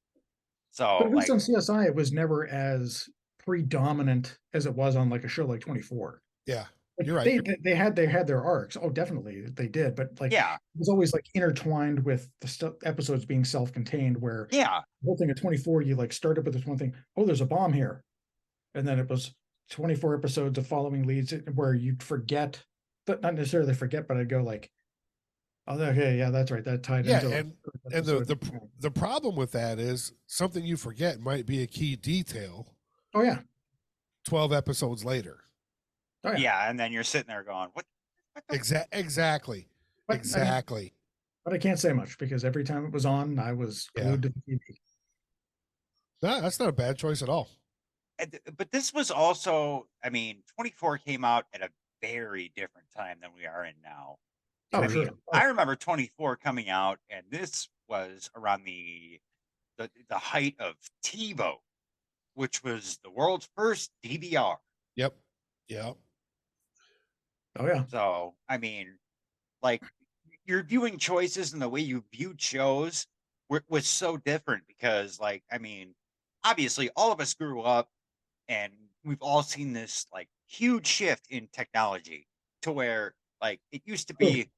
So But at least like, on CSI, it was never as predominant as it was on like a show like 24. Yeah. Like, You're right. They had their arcs. Oh, definitely they did. But like, yeah, it was always like intertwined with the episodes being self-contained, where yeah. the whole thing at 24, you like started with this one thing. Oh, there's a bomb here, and then it was 24 episodes of following leads where you'd forget, but not necessarily forget, but I'd go like, oh, okay, yeah, that's right, that tied Yeah, into and episode. the problem with that is something you forget might be a key detail Oh yeah, 12 episodes later. oh yeah. Yeah, and then you're sitting there going, "What?" the- Exactly. But, I mean, Exactly. but I can't say much because every time it was on, I was Yeah. glued to the TV. No, that's not a bad choice at all. But this was also, I mean, 24 came out at a very different time than we are in now. Oh, I sure. mean, I remember 24 coming out, and this was around the height of TiVo, which was the world's first DVR. Yep. Yep. Oh yeah. So, I mean, like your viewing choices and the way you viewed shows was so different because, like, I mean, obviously, all of us grew up and we've all seen this like huge shift in technology to where, like, it used to be,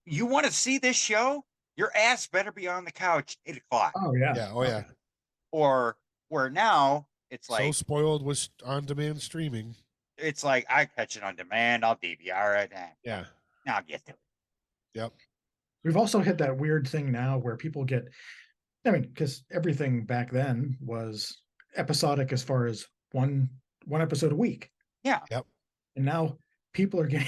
you want to see this show, your ass better be on the couch 8 o'clock, Oh yeah. Yeah. Oh yeah. or where now it's So like, spoiled with on-demand streaming. it's like I catch it on demand. I'll DVR it. Yeah. Now I'll get to it. Yep. We've also hit that weird thing now where people get, I mean, because everything back then was episodic as far as one episode a week. Yeah. Yep. And now people are getting,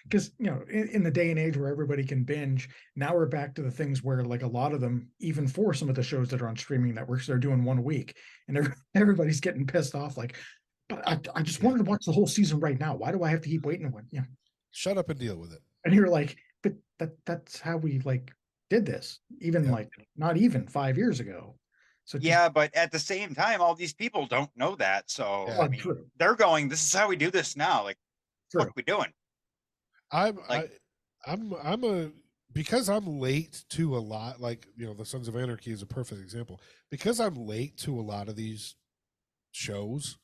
because, in the day and age where everybody can binge, now we're back to the things where, like, a lot of them, even for some of the shows that are on streaming networks, they're doing one a week. And everybody's getting pissed off. Like, but I just wanted to watch the whole season right now. Why do I have to keep waiting? Shut up and deal with it. And you're like, but that's how we did this, even Yeah. not even 5 years ago. So Yeah, but at the same time, all these people don't know that. So Yeah. Oh, I mean, true. they're going, this is how we do this now. Like, what True. are we doing? Because I'm late to a lot, like, the Sons of Anarchy is a perfect example. Because I'm late to a lot of these shows,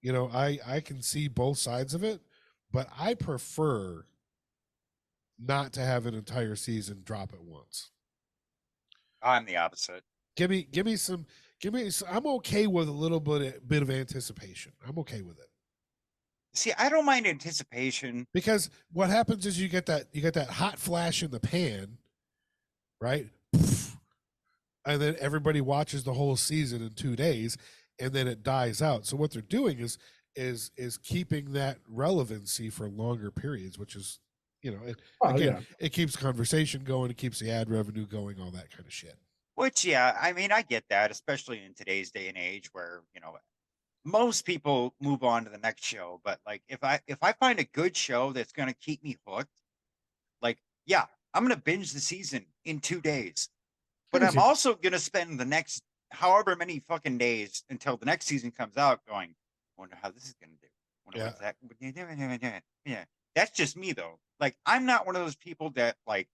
I can see both sides of it, but I prefer not to have an entire season drop at once. I'm the opposite. Give me some. I'm okay with a little bit of anticipation. I'm okay with it. See, I don't mind anticipation. Because what happens is you get that hot flash in the pan, right? And then everybody watches the whole season in 2 days, and then it dies out. So what they're doing is keeping that relevancy for longer periods, which is, it keeps conversation going, it keeps the ad revenue going, all that kind of shit. Which, yeah, I mean, I get that, especially in today's day and age where, most people move on to the next show. But like, if I find a good show that's going to keep me hooked, like, yeah, I'm going to binge the season in 2 days. But I'm also going to spend the next however many fucking days until the next season comes out going, I wonder how this is going to do. Wonder what's that. Yeah. That's just me though. Like, I'm not one of those people that like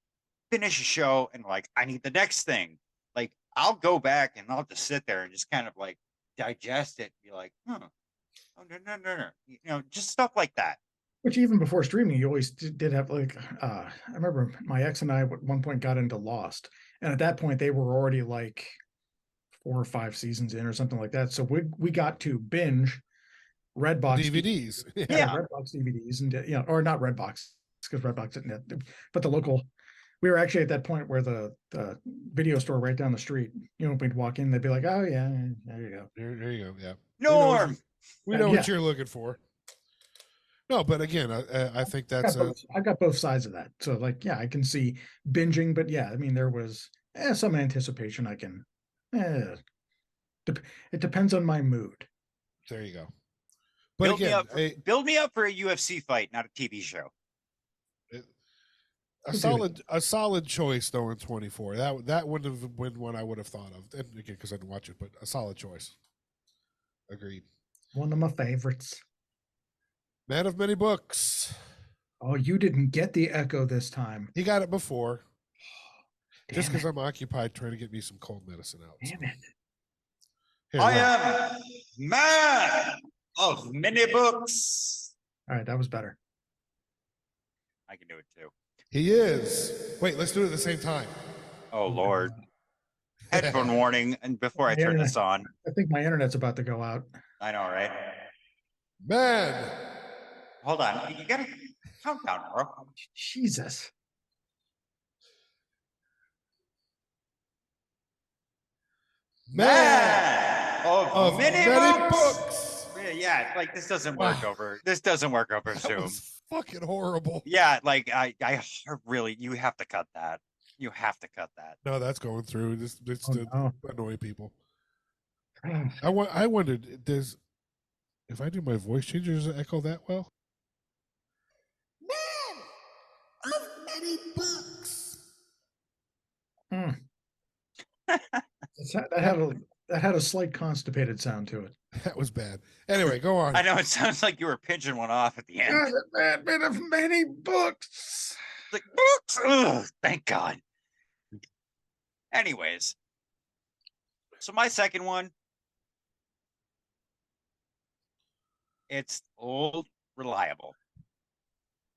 finish a show and like, I need the next thing. Like, I'll go back and I'll just sit there and just kind of like digest it, be like, oh, no, just stuff like that. Which even before streaming, you always did have I remember my ex and I at one point got into Lost, and at that point they were already like 4 or 5 seasons in or something like that. So we got to binge Redbox DVDs. Yeah. Redbox DVDs and or not Redbox because Redbox didn't, but the local. We were actually at that point where the video store right down the street, we'd walk in, they'd be like, oh yeah, there you go. There you go. Yeah. Norm. We know what you're looking for. No, but again, I think that's I've got both sides of that. So like, yeah, I can see binging, but yeah, I mean, there was some anticipation. I can, it depends on my mood. There you go. But build me up for a UFC fight, not a TV show. A solid choice though in 24. That wouldn't have been one I would have thought of. And again, because I didn't watch it, but a solid choice. Agreed. One of my favorites. Man of Many Books. Oh, you didn't get the Echo this time. He got it before. Damn just because it. I'm occupied trying to get me some cold medicine out. Damn it. Here, I am man of many books. All right, that was better. I can do it too. He is. Wait, let's do it at the same time. Oh Lord. Headphone warning, and before I turn this on. I think my internet's about to go out. I know, right? Man. Hold on. You gotta count down, bro. Jesus. Man of many books. books. Yeah, like this doesn't work over. This doesn't work over That Zoom. was fucking horrible. Yeah, like I really, you have to cut that. You have to cut that. No, that's going through. It's to no. annoy people. I wondered, if I do my voice changer, does it echo that well? Man of many books. That had a slight constipated sound to it. That was bad. Anyway, go on. I know it sounds like you were pinching one off at the end. Man of many books. Like books. Ugh, thank God. Anyways, so my second one, it's old, reliable.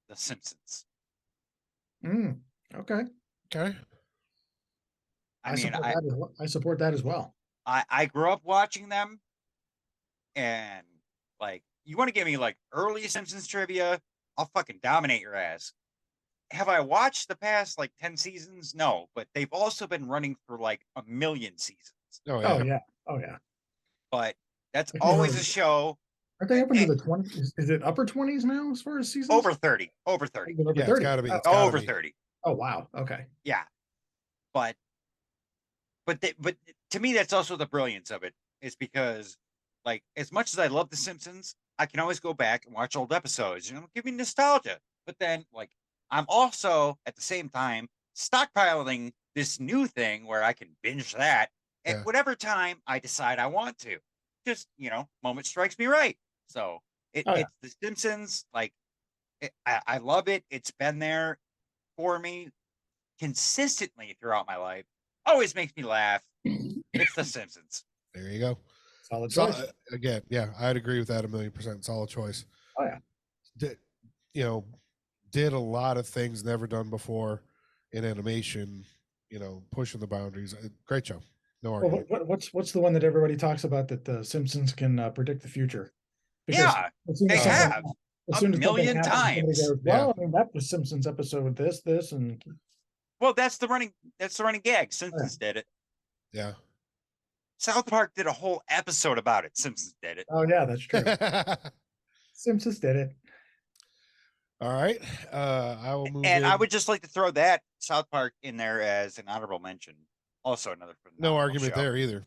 The Simpsons. Okay. Okay. I support that as well. I grew up watching them, and like you want to give me like early Simpsons trivia, I'll fucking dominate your ass. Have I watched the past like 10 seasons? No, but they've also been running for like a million seasons. Oh Oh yeah. yeah. Oh yeah. But that's I can't always remember. a show. Aren't they up into the 20s? Is it upper 20s now as far as seasons? Over 30. Over 30. Over Yeah, 30. it's gotta be. Oh, It's gotta Over be. 30. oh wow. Okay. Yeah. But to me, that's also the brilliance of it, is because, like, as much as I love The Simpsons, I can always go back and watch old episodes, give me nostalgia. But then, like, I'm also at the same time stockpiling this new thing where I can binge that at Yeah. whatever time I decide I want to. Just, moment strikes me right. So Oh, yeah. it's The Simpsons. Like, I love it. It's been there for me consistently throughout my life. Always makes me laugh. It's The Simpsons. There you go. Solid So, choice. again, yeah, I'd agree with that 1,000,000%. Solid choice. Oh yeah. Did a lot of things never done before in animation. Pushing the boundaries. Great show. No Well, argument. what's the one that everybody talks about that the Simpsons can predict the future? Yeah, as soon they as something have hap- as a soon as something million happens, somebody times. goes, well, I mean, that was Simpsons episode with this, and Well, that's the running gag. Simpsons did it. Yeah. South Park did a whole episode about it. Simpsons did it. oh yeah, that's true. Simpsons did it. All right. I will move And in. I would just like to throw that South Park in there as an honorable mention. Also another No phenomenal argument show. there either.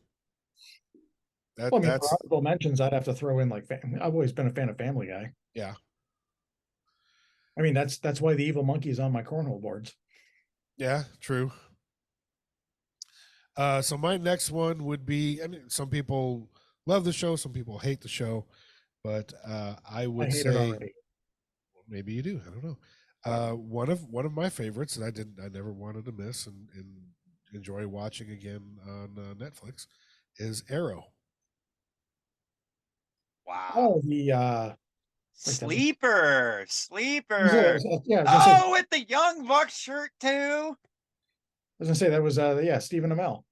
Well, I mean, That's for honorable mentions, I'd have to throw in like I've always been a fan of Family Guy. yeah. I mean, that's why the Evil Monkey is on my cornhole boards. Yeah, true. So my next one would be, I mean, some people love the show, some people hate the show, but I would I hate it say already. maybe you do. I don't know. One of my favorites that I never wanted to miss and enjoy watching again on Netflix is Arrow. Wow. Oh, the Sleeper. yeah, Oh, with the Young Buck shirt too. I was gonna say that was Stephen Amell.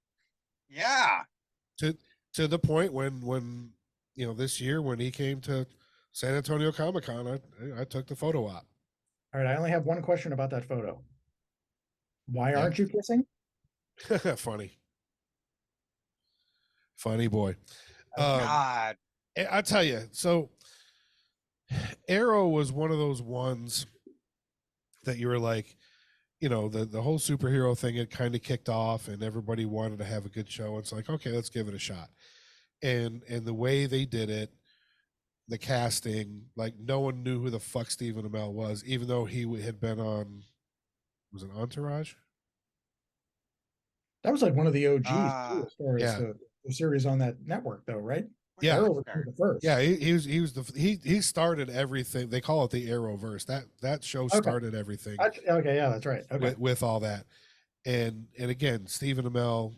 Yeah. To the point when this year when he came to San Antonio Comic-Con, I took the photo op. All right, I only have one question about that photo. Why aren't you kissing? Funny boy. God. I tell you, so Arrow was one of those ones that you were like, the whole superhero thing had kind of kicked off and everybody wanted to have a good show. It's like, okay, let's give it a shot. And the way they did it, the casting, like no one knew who the fuck Stephen Amell was, even though he had been on, was it Entourage? That was like one of the OGs too, as far as yeah. the series on that network, though, right? Yeah. Arrow was the first. Yeah, he started everything. They call it the Arrowverse. That show started everything. Okay, yeah, that's right. Okay. With all that, and again, Stephen Amell,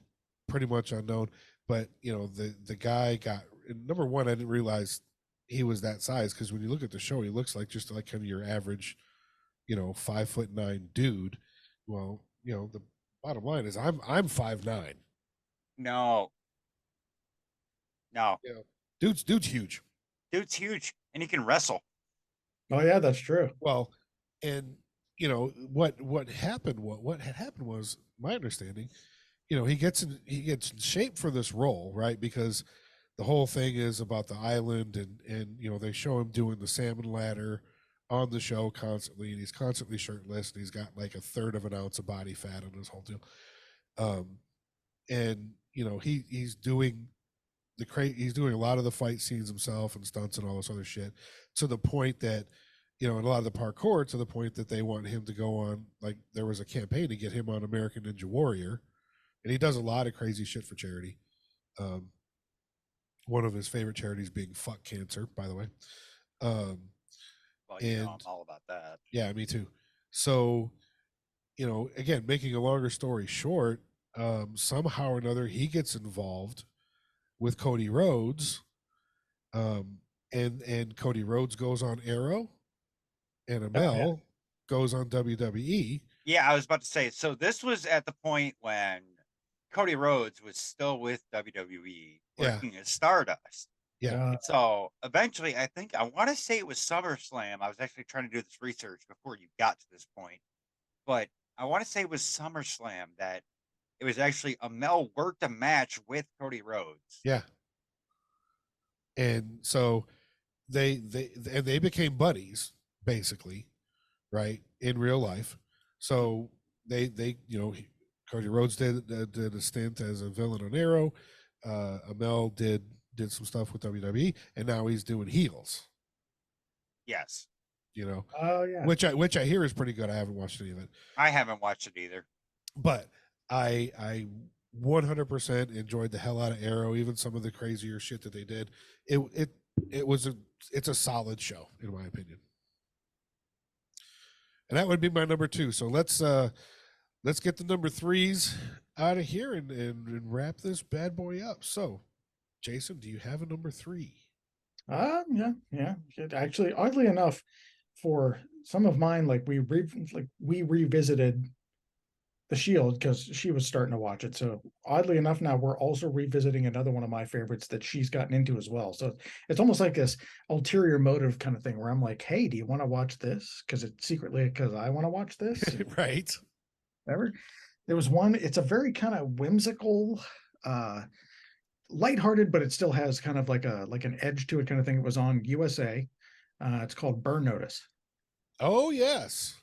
pretty much unknown, but the guy got, number one. I didn't realize he was that size, because when you look at the show, he looks like just like kind of your average, 5'9" dude. Well, the bottom line is I'm 5'9". No. Dude's huge. Dude's huge, and he can wrestle. Oh yeah, that's true. Well, and what happened was, my understanding, he gets in shape for this role, right? Because the whole thing is about the island, and they show him doing the salmon ladder on the show constantly, and he's constantly shirtless, and he's got like a third of an ounce of body fat on his whole deal. And he's doing he's doing a lot of the fight scenes himself and stunts and all this other shit, to the point that and a lot of the parkour, to the point that they want him to go on, like there was a campaign to get him on American Ninja Warrior, and he does a lot of crazy shit for charity. One of his favorite charities being Fuck Cancer, by the way. Well, I'm all about that. Yeah, me too. So, again, making a longer story short, somehow or another he gets involved with Cody Rhodes, and Cody Rhodes goes on Arrow, and Amell goes on WWE. Yeah, I was about to say, so this was at the point when Cody Rhodes was still with WWE, working as Stardust. Yeah. So eventually, I want to say it was SummerSlam. I was actually trying to do this research before you got to this point, but I want to say it was SummerSlam that it was actually Amel worked a match with Cody Rhodes. Yeah. And so they became buddies basically, right, in real life. So they Cody Rhodes did a stint as a villain on Arrow. Amel did some stuff with WWE, and now he's doing heels. Yes. Oh yeah. Which I hear is pretty good. I haven't watched any of it. I haven't watched it either. But I 100% enjoyed the hell out of Arrow, even some of the crazier shit that they did. It's a solid show in my opinion. And that would be my number 2. So let's get the number 3s out of here and wrap this bad boy up. So, Jason, do you have a number 3? Yeah. Actually, oddly enough, for some of mine, like we revisited The Shield because she was starting to watch it. So oddly enough, now we're also revisiting another one of my favorites that she's gotten into as well. So it's almost like this ulterior motive kind of thing where I'm like, hey, do you want to watch this? Because I want to watch this. Right. Whatever. There was one, it's a very kind of whimsical, lighthearted, but it still has kind of like an edge to it kind of thing. It was on USA. It's called Burn Notice. Oh, yes.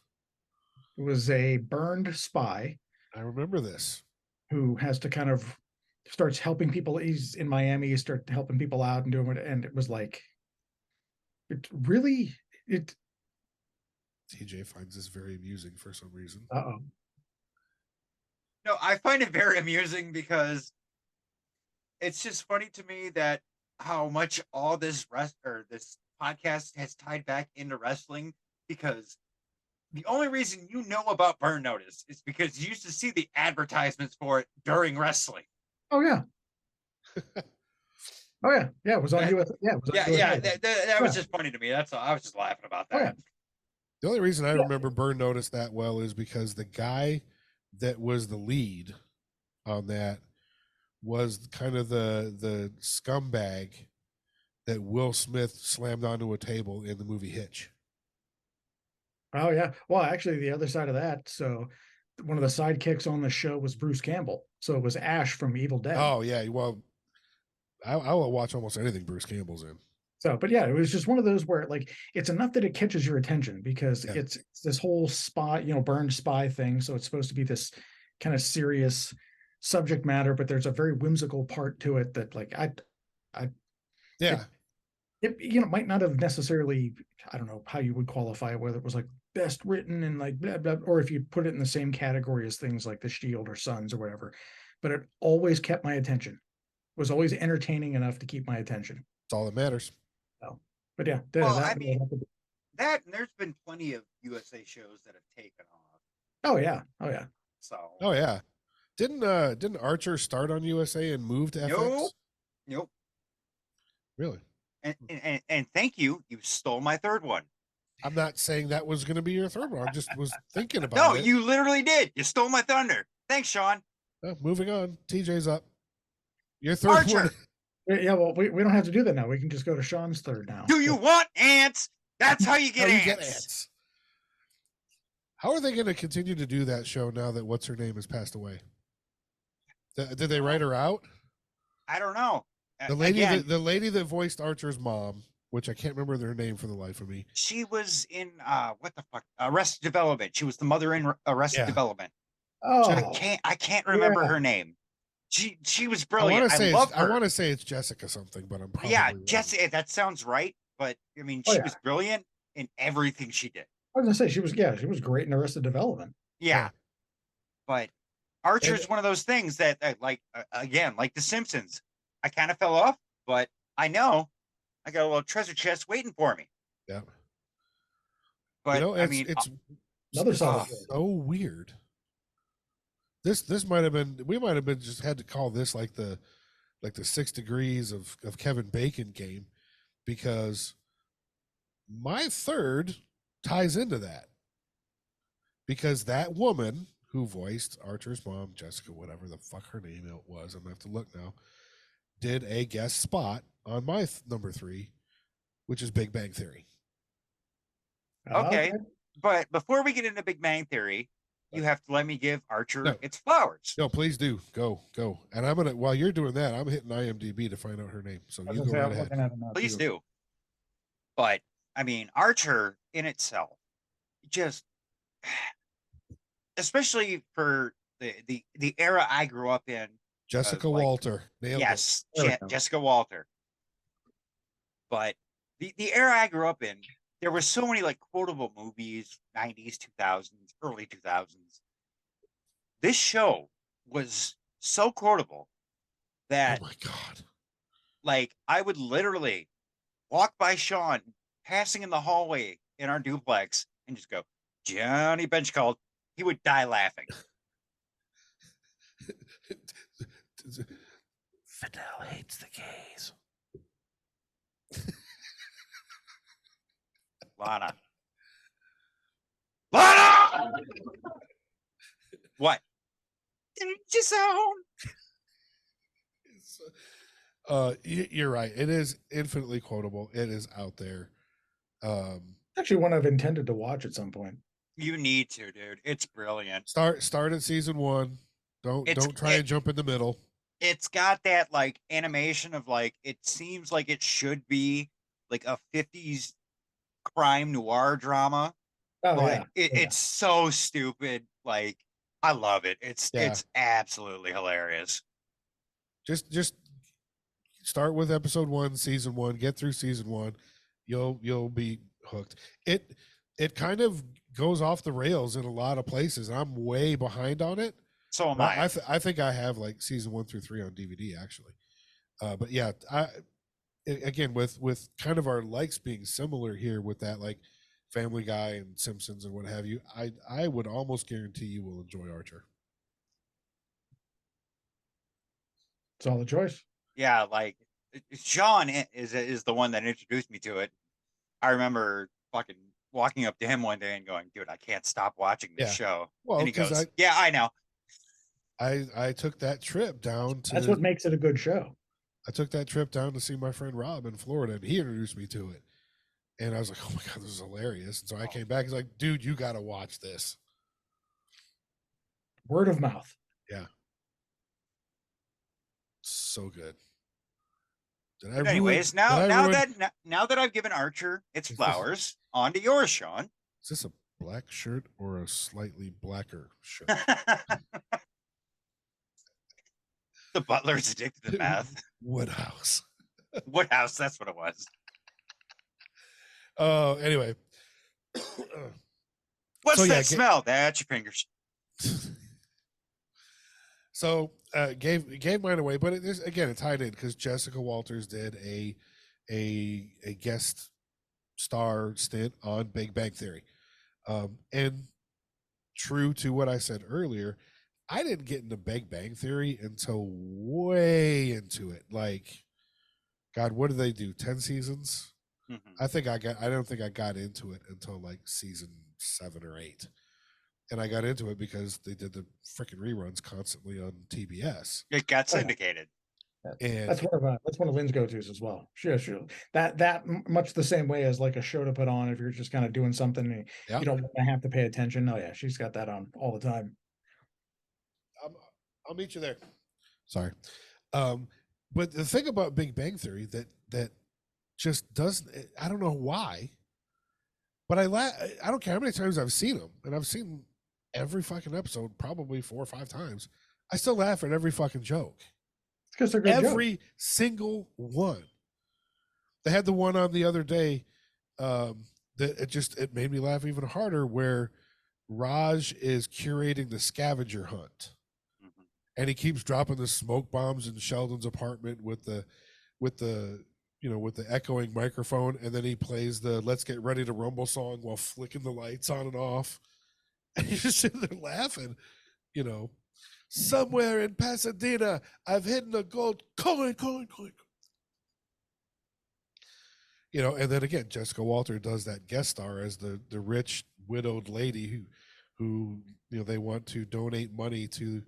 It was a burned spy I remember this. who has to kind of starts helping people. He's in Miami, he starts helping people out and doing it. And it was like, TJ finds this very amusing for some reason. Uh-oh. No, I find it very amusing because it's just funny to me that how much all this this podcast has tied back into wrestling, because the only reason you know about Burn Notice is because you used to see the advertisements for it during wrestling. Oh yeah. Oh yeah. Yeah, it was on US. Yeah, it was on Yeah, USA. that was just funny to me. That's all. I was just laughing about that. Oh, yeah. The only reason I remember Burn Notice that well is because the guy that was the lead on that was kind of the scumbag that Will Smith slammed onto a table in the movie Hitch. Oh yeah. Well, actually, the other side of that. So, one of the sidekicks on the show was Bruce Campbell. So it was Ash from Evil Dead. Oh yeah, well, I will watch almost anything Bruce Campbell's in. So, but yeah, it was just one of those where like it's enough that it catches your attention because Yeah. it's this whole spy, burned spy thing. So it's supposed to be this kind of serious subject matter, but there's a very whimsical part to it that like Yeah, it might not have necessarily, I don't know how you would qualify it, whether it was like best written and like blah, blah, or if you put it in the same category as things like The Shield or Sons or whatever, but it always kept my attention. It was always entertaining enough to keep my attention. that's all that matters. So, but yeah, Well, that- I mean, that and there's been plenty of USA shows that have taken off. oh yeah. So Oh yeah, didn't Archer start on USA and move to FX? Nope. Really? And thank you. You stole my third one. I'm not saying that was going to be your third one. I just was thinking about No, it. you literally did. You stole my thunder. Thanks, Sean. Moving on. TJ's up. Your third Archer. one. Yeah, well, we don't have to do that now. We can just go to Sean's third now. Do you want ants? That's how you get How you ants. get ants. How are they going to continue to do that show now that what's her name has passed away? Did they write her out? I don't know. The lady, Again, the lady that voiced Archer's mom, which I can't remember their name for the life of me. she was in what the fuck? Arrested Development. She was the mother in Arrested Yeah. Development. Oh, I can't remember Yeah. her name. She was I brilliant. want to say love her. I want to say it's Jessica something, but I'm probably Yeah, wrong. Jesse, that sounds right. But I mean, Oh, she yeah. was brilliant in everything she did. I was gonna say she was great in Arrested Development. Yeah. But Archer's And- one of those things that, again, like The Simpsons, I kind of fell off, but I know I got a little treasure chest waiting for me. Yeah. But I It's, mean, it's Another solid. so weird. This might have been, we might have been just had to call this like the 6 degrees of Kevin Bacon game, because my third ties into that, because that woman who voiced Archer's mom, Jessica, whatever the fuck her name was, I'm gonna have to look now. did a guest spot on my number 3, which is Big Bang Theory. Okay. But before we get into Big Bang Theory, you have to let me give Archer its flowers. No, please do. Go. And I'm gonna, while you're doing that, I'm hitting IMDb to find out her name. So you go right ahead. Please do. But I mean, Archer in itself, just especially for the era I grew up in. Jessica Walter. Nailed yes, it. Jessica Walter. But the era I grew up in, there were so many like quotable movies, 90s, 2000s, early 2000s. This show was so quotable that, oh my God, like I would literally walk by Sean passing in the hallway in our duplex and just go, Johnny Bench called. He would die laughing. Fidel hates the gays. Lana. What? Danger zone. You're right. It is infinitely quotable. It is out there. Actually, one I've intended to watch at some point. You need to, dude. It's brilliant. Start at season 1. Don't try and jump in the middle. It's got that like animation of like, it seems like it should be like a 50s crime noir drama. Oh, but it's so stupid. Like, I love it. It's absolutely hilarious. Just start with episode 1, season 1. Get through season 1. You'll be hooked. It kind of goes off the rails in a lot of places. I'm way behind on it. So am I. I think I have like season 1 through 3 on DVD actually. But yeah, again with kind of our likes being similar here with that, like Family Guy and Simpsons and what have you, I would almost guarantee you will enjoy Archer. Solid choice. Yeah, like Sean is the one that introduced me to it. I remember fucking walking up to him one day and going, dude, I can't stop watching this show. Well, and he goes, yeah, I know. I took that trip down to. That's what makes it a good show. I took that trip down to see my friend Rob in Florida, and he introduced me to it. And I was like, oh my God, this is hilarious. And so I came back. He's like, dude, you got to watch this. Word of mouth. Yeah. So good. But anyways, now that I've given Archer its flowers, on to yours, Sean. Is this a black shirt or a slightly blacker shirt? The butler's addicted to meth. Woodhouse. Woodhouse, that's what it was. Oh, anyway. What's that smell? That's your fingers. So gave mine away, but it tied in because Jessica Walters did a guest star stint on Big Bang Theory, and true to what I said earlier, I didn't get into Big Bang Theory until way into it. Like, God, what did they do? 10 seasons? Mm-hmm. I don't think I got into it until like season 7 or 8. And I got into it because they did the freaking reruns constantly on TBS. It got syndicated. That's one of Lynn's go-tos as well. Sure. That much the same way as like a show to put on if you're just kind of doing something and you don't want to have to pay attention. Oh yeah, she's got that on all the time. I'll meet you there. Sorry. But the thing about Big Bang Theory that just doesn't, I don't know why, but I don't care how many times I've seen them, and I've seen every fucking episode probably 4 or 5 times. I still laugh at every fucking joke. It's because they're good jokes. Every single one. They had the one on the other day that it made me laugh even harder, where Raj is curating the scavenger hunt. And he keeps dropping the smoke bombs in Sheldon's apartment with the echoing microphone, and then he plays the "Let's Get Ready to Rumble" song while flicking the lights on and off. And he's just sitting there laughing, Somewhere in Pasadena, I've hidden a gold coin. And then again, Jessica Walter does that guest star as the rich widowed lady who they want to donate money to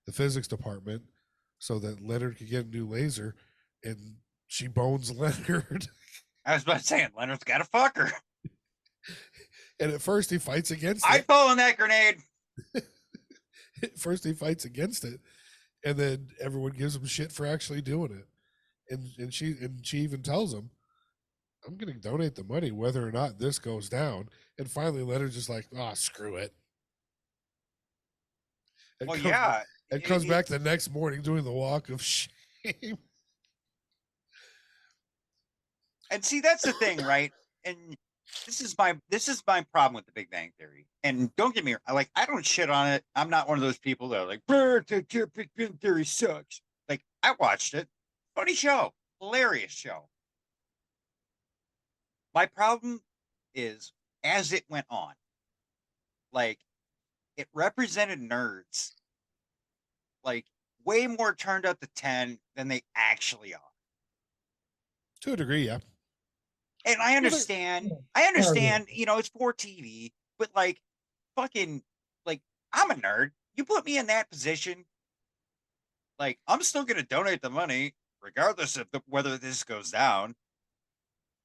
the physics department so that Leonard could get a new laser. and she bones Leonard. I was about to say, Leonard's got a fucker. And at first he fights against I'd it. fall in that grenade. At first he fights against it, and then everyone gives him shit for actually doing it. And she even tells him, I'm going to donate the money whether or not this goes down. And finally Leonard's just like, oh, screw it. And Well, comes- yeah. And comes back the next morning doing the walk of shame. And see, that's the thing, right? And this is my problem with the Big Bang Theory. And don't get me like, I don't shit on it. I'm not one of those people that are like, Big Bang Theory sucks. Like, I watched it. Funny show, hilarious show. My problem is, as it went on, like, it represented nerds like way more turned up to 10 than they actually are. To a degree, yeah. And I understand, you know, it's for TV, but like, fucking, like, I'm a nerd. You put me in that position, like, I'm still going to donate the money, regardless of whether this goes down.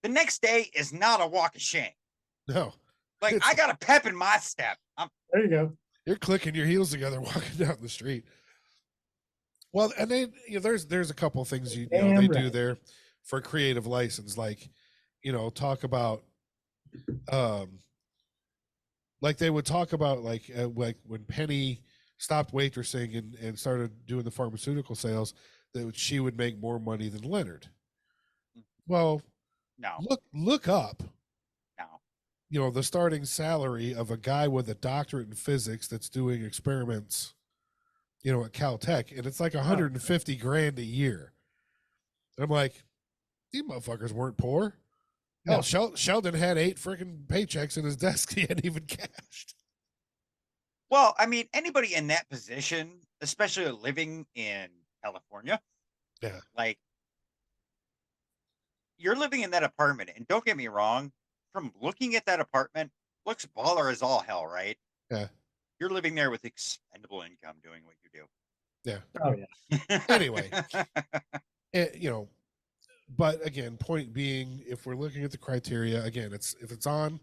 The next day is not a walk of shame. No. Like, I got a pep in my step. There you go. You're clicking your heels together walking down the street. Well, and they, you know, there's a couple of things you know they do there for creative license, like, you know, talk about, like they would talk about like when Penny stopped waitressing and started doing the pharmaceutical sales, that she would make more money than Leonard. Well, No, look up, no. you know, the starting salary of a guy with a doctorate in physics that's doing experiments, you know, at Caltech, and it's like 150 grand a year. And I'm like, these motherfuckers weren't poor. Hell, Sheldon had 8 freaking paychecks in his desk he hadn't even cashed. Well, I mean, anybody in that position, especially living in California, Yeah. like, you're living in that apartment, and don't get me wrong, from looking at that apartment, looks baller as all hell, right? Yeah. You're living there with expendable income doing what you do. Yeah. Oh yeah. Anyway, you know, but again, point being, if we're looking at the criteria, again, it's if it's on,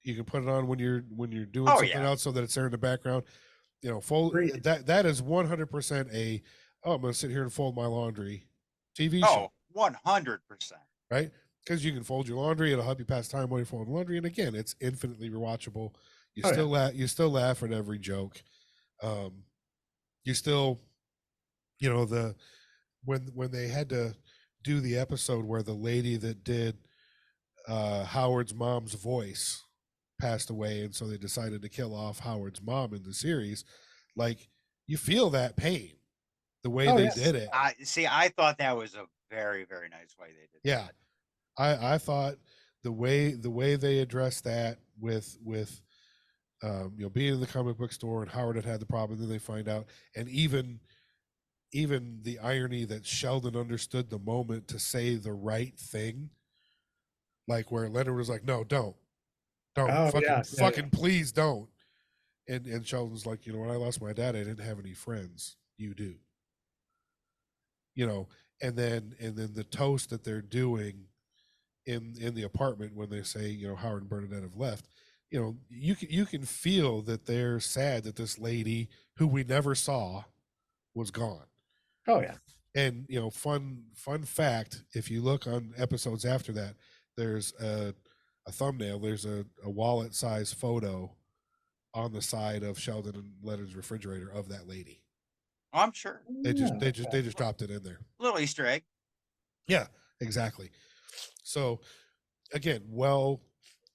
you can put it on when you're doing Oh, something yeah. else so that it's there in the background. You know, fold Agreed. that is 100% a, oh, I'm going to sit here and fold my laundry TV show, Oh, 100%. right? Because you can fold your laundry, it'll help you pass time while you're folding laundry, and again, it's infinitely rewatchable. You Oh, still you still laugh at every joke. You still, you know, the when they had to do the episode where the lady that did Howard's mom's voice passed away, and so they decided to kill off Howard's mom in the series. Like, you feel that pain the way they did it. I thought that was a very, very nice way they did Yeah. that. I thought the way they addressed that with you know, being in the comic book store and Howard had the problem, then they find out, and even the irony that Sheldon understood the moment to say the right thing, like where Leonard was like, no, don't Oh, fucking please don't, and Sheldon's like, you know, when I lost my dad, I didn't have any friends. You do. You know, and then the toast that they're doing in the apartment when they say, you know, Howard and Bernadette have left, you know, you can feel that they're sad that this lady who we never saw was gone. Oh yeah. And, you know, fun fact, if you look on episodes after that, there's a thumbnail, there's a wallet size photo on the side of Sheldon and Leonard's refrigerator of that lady. Oh, I'm sure. They just dropped it in there. Little Easter egg. Yeah, exactly. So again, well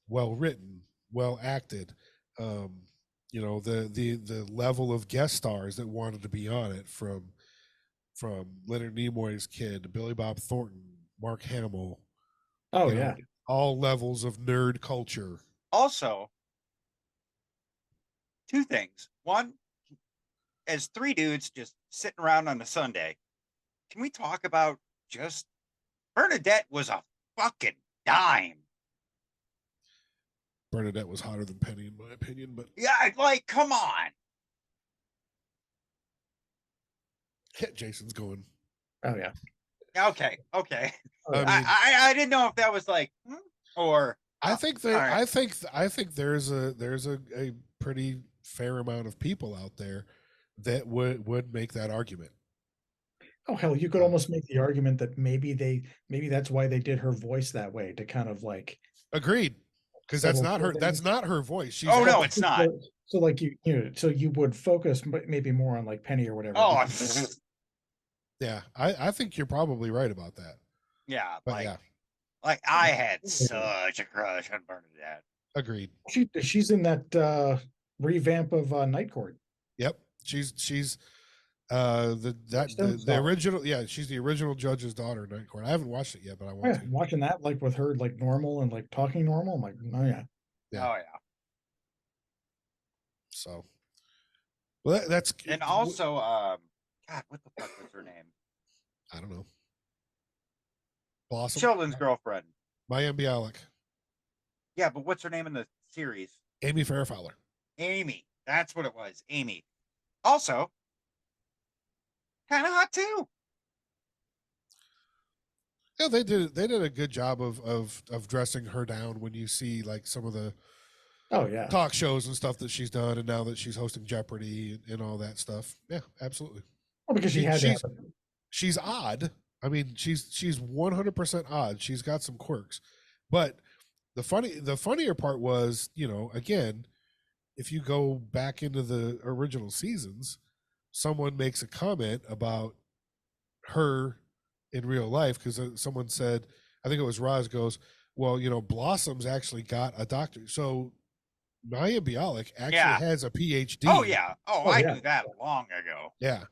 written, well acted. You know, the level of guest stars that wanted to be on it, from Leonard Nimoy's kid to Billy Bob Thornton, Mark Hamill. Oh you know, yeah. all levels of nerd culture. Also, 2 things. One, as 3 dudes just sitting around on a Sunday, can we talk about just Bernadette was a fucking dime. Bernadette was hotter than Penny, in my opinion, but Yeah, like, come on. Jason's going. Oh yeah. Okay. Okay. Oh, I yeah. mean, I didn't know if that was like, or I think there. all right. I think there's a pretty fair amount of people out there that would make that argument. Oh hell, you could almost make the argument that maybe that's why they did her voice that way to kind of like Agreed, because that's subtle not her. That's things. not her voice. She's Oh, got no, the- it's not. So like you know, so you would focus maybe more on like Penny or whatever. Oh, because- Yeah, I think you're probably right about that. yeah. But yeah, Like I had such a crush on Bernadette. agreed. she's in that revamp of Night Court. Yep, she's the Stone original. Yeah, she's the original judge's daughter in Night Court. I haven't watched it yet, but I Oh, want yeah, to. watching that like with her like normal and like talking normal. I'm like, oh yeah. Yeah. Oh yeah. So, well, that's And also, God, what the fuck was her name? I don't know. Blossom, Sheldon's girlfriend. Maya Bialik, Yeah, but what's her name in the series? Amy Farrah Fowler. Amy. That's what it was. Amy. Also, kind of hot too. Yeah, they did a good job of dressing her down when you see like some of the Oh yeah. talk shows and stuff that she's done, and now that she's hosting Jeopardy and all that stuff. Yeah, absolutely. Well, because she had to have it. She's odd. I mean, she's 100% odd. She's got some quirks, but the funnier part was, you know, again, if you go back into the original seasons, someone makes a comment about her in real life because someone said, I think it was Roz goes, well, you know, Blossom's actually got a doctor. So Maya Bialik actually Yeah. has a PhD. Oh yeah. Oh, Oh, I yeah. knew that long ago. Yeah.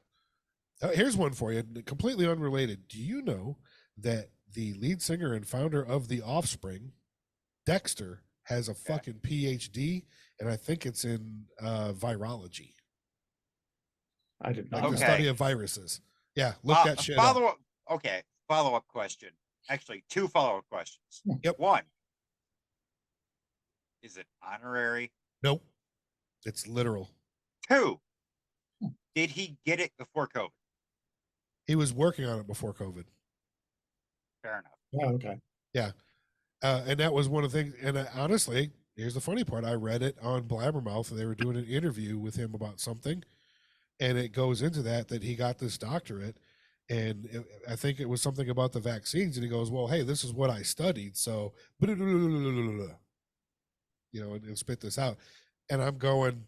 Here's one for you, completely unrelated. Do you know that the lead singer and founder of The Offspring, Dexter, has a fucking PhD, and I think it's in virology, I did like not. the Okay. study of viruses. Yeah, look that shit up. Follow-up. Okay. Follow-up question. Actually, 2 follow-up questions. Yep. 1. Is it honorary? Nope, it's literal. 2. Did he get it before COVID? He was working on it before COVID. Fair enough. Oh, okay. And that was one of the things. And honestly, here's the funny part. I read it on Blabbermouth, and they were doing an interview with him about something, and it goes into that he got this doctorate, and I think it was something about the vaccines, and he goes, well, hey, this is what I studied, so you know, and spit this out. And I'm going,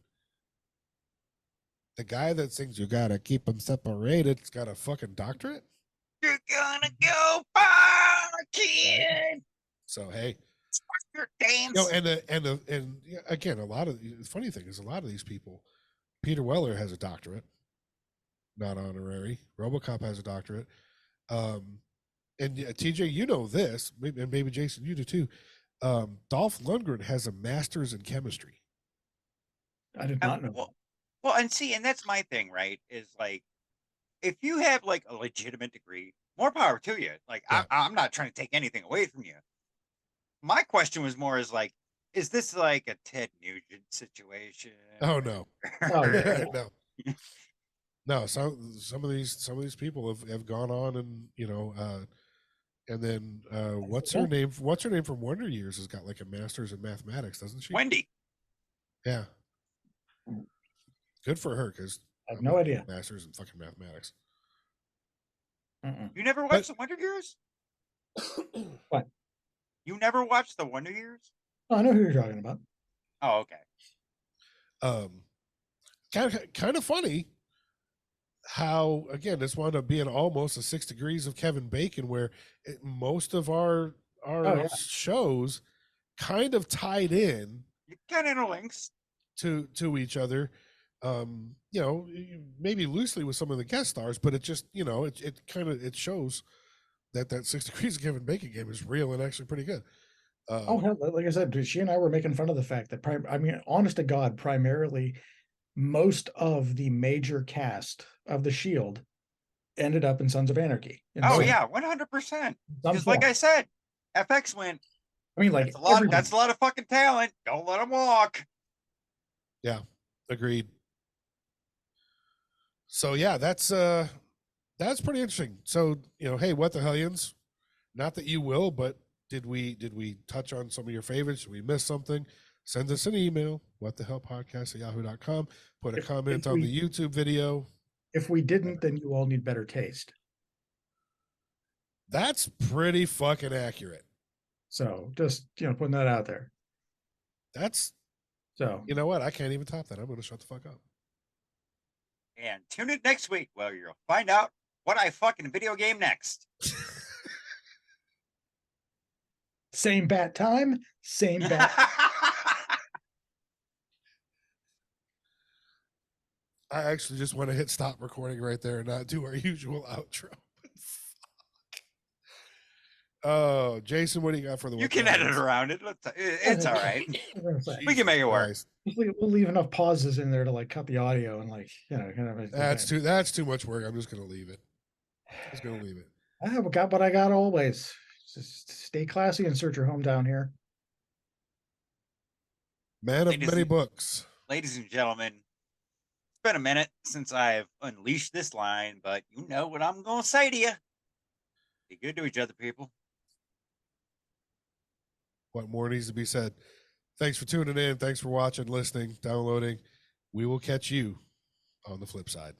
the guy that sings you gotta keep them separated, got a fucking doctorate. You're gonna go far, kid. So hey, Your dance. you know, and yeah, again, a lot of the funny thing is a lot of these people. Peter Weller has a doctorate, not honorary. RoboCop has a doctorate, and TJ, you know this, and maybe Jason, you do too. Dolph Lundgren has a master's in chemistry. I did not know. Well, and see, and that's my thing, right? Is like, if you have like a legitimate degree, more power to you. Like, Yeah. I'm not trying to take anything away from you. My question was more is like, is this like a Ted Nugent situation? Oh no, Oh, yeah. no, no. Some of these people have gone on, and you know, and then what's her name? What's her name from Wonder Years has got like a master's in mathematics, doesn't she? Wendy. Yeah. Good for her, because I have no idea. Masters in fucking mathematics. Mm-mm. You never watched the Wonder Years? What? You never watched the Wonder Years? Oh, I know who you're talking about. Oh, okay. Kind of funny how, again, this wound up being almost a 6 degrees of Kevin Bacon, where most of our yeah. shows kind of tied in You kind of interlinks. to each other. You know, maybe loosely with some of the guest stars, but it just, you know, it kind of, it shows that 6 degrees of Kevin Bacon game is real and actually pretty good. Oh, hell, like I said, she and I were making fun of the fact that, I mean, honest to God, primarily most of the major cast of The Shield ended up in Sons of Anarchy. in Oh some- yeah, 100%. some Because like form. I said, FX went. I mean, like That's a lot. everyone- That's a lot of fucking talent. Don't let them walk. Agreed. So yeah, that's That's pretty interesting. So, hey, what the hellions? Not that you will, but did we touch on some of your favorites? Did we miss something? Send us an email, whatthehellpodcast@yahoo.com. Put a comment on the YouTube video. If we didn't, then you all need better taste. That's pretty fucking accurate. So just, putting that out there. That's, So, you know what? I can't even top that. I'm going to shut the fuck up. And tune in next week where you'll find out what I fucking video game next. same bat time, same bat. I actually just want to hit stop recording right there and not do our usual outro. Oh, Jason, what do you got for the? You can edit around it. It's all right. We can make it work. We'll leave enough pauses in there to cut the audio and kind of. That's too much work. I'm just gonna leave it. Just gonna leave it. I have got what I got always. Just stay classy and search your hometown here. Man of many books. Ladies and gentlemen, it's been a minute since I've unleashed this line, but you know what I'm gonna say to you. Be good to each other, people. What more needs to be said? Thanks for tuning in. Thanks for watching, listening, downloading. We will catch you on the flip side.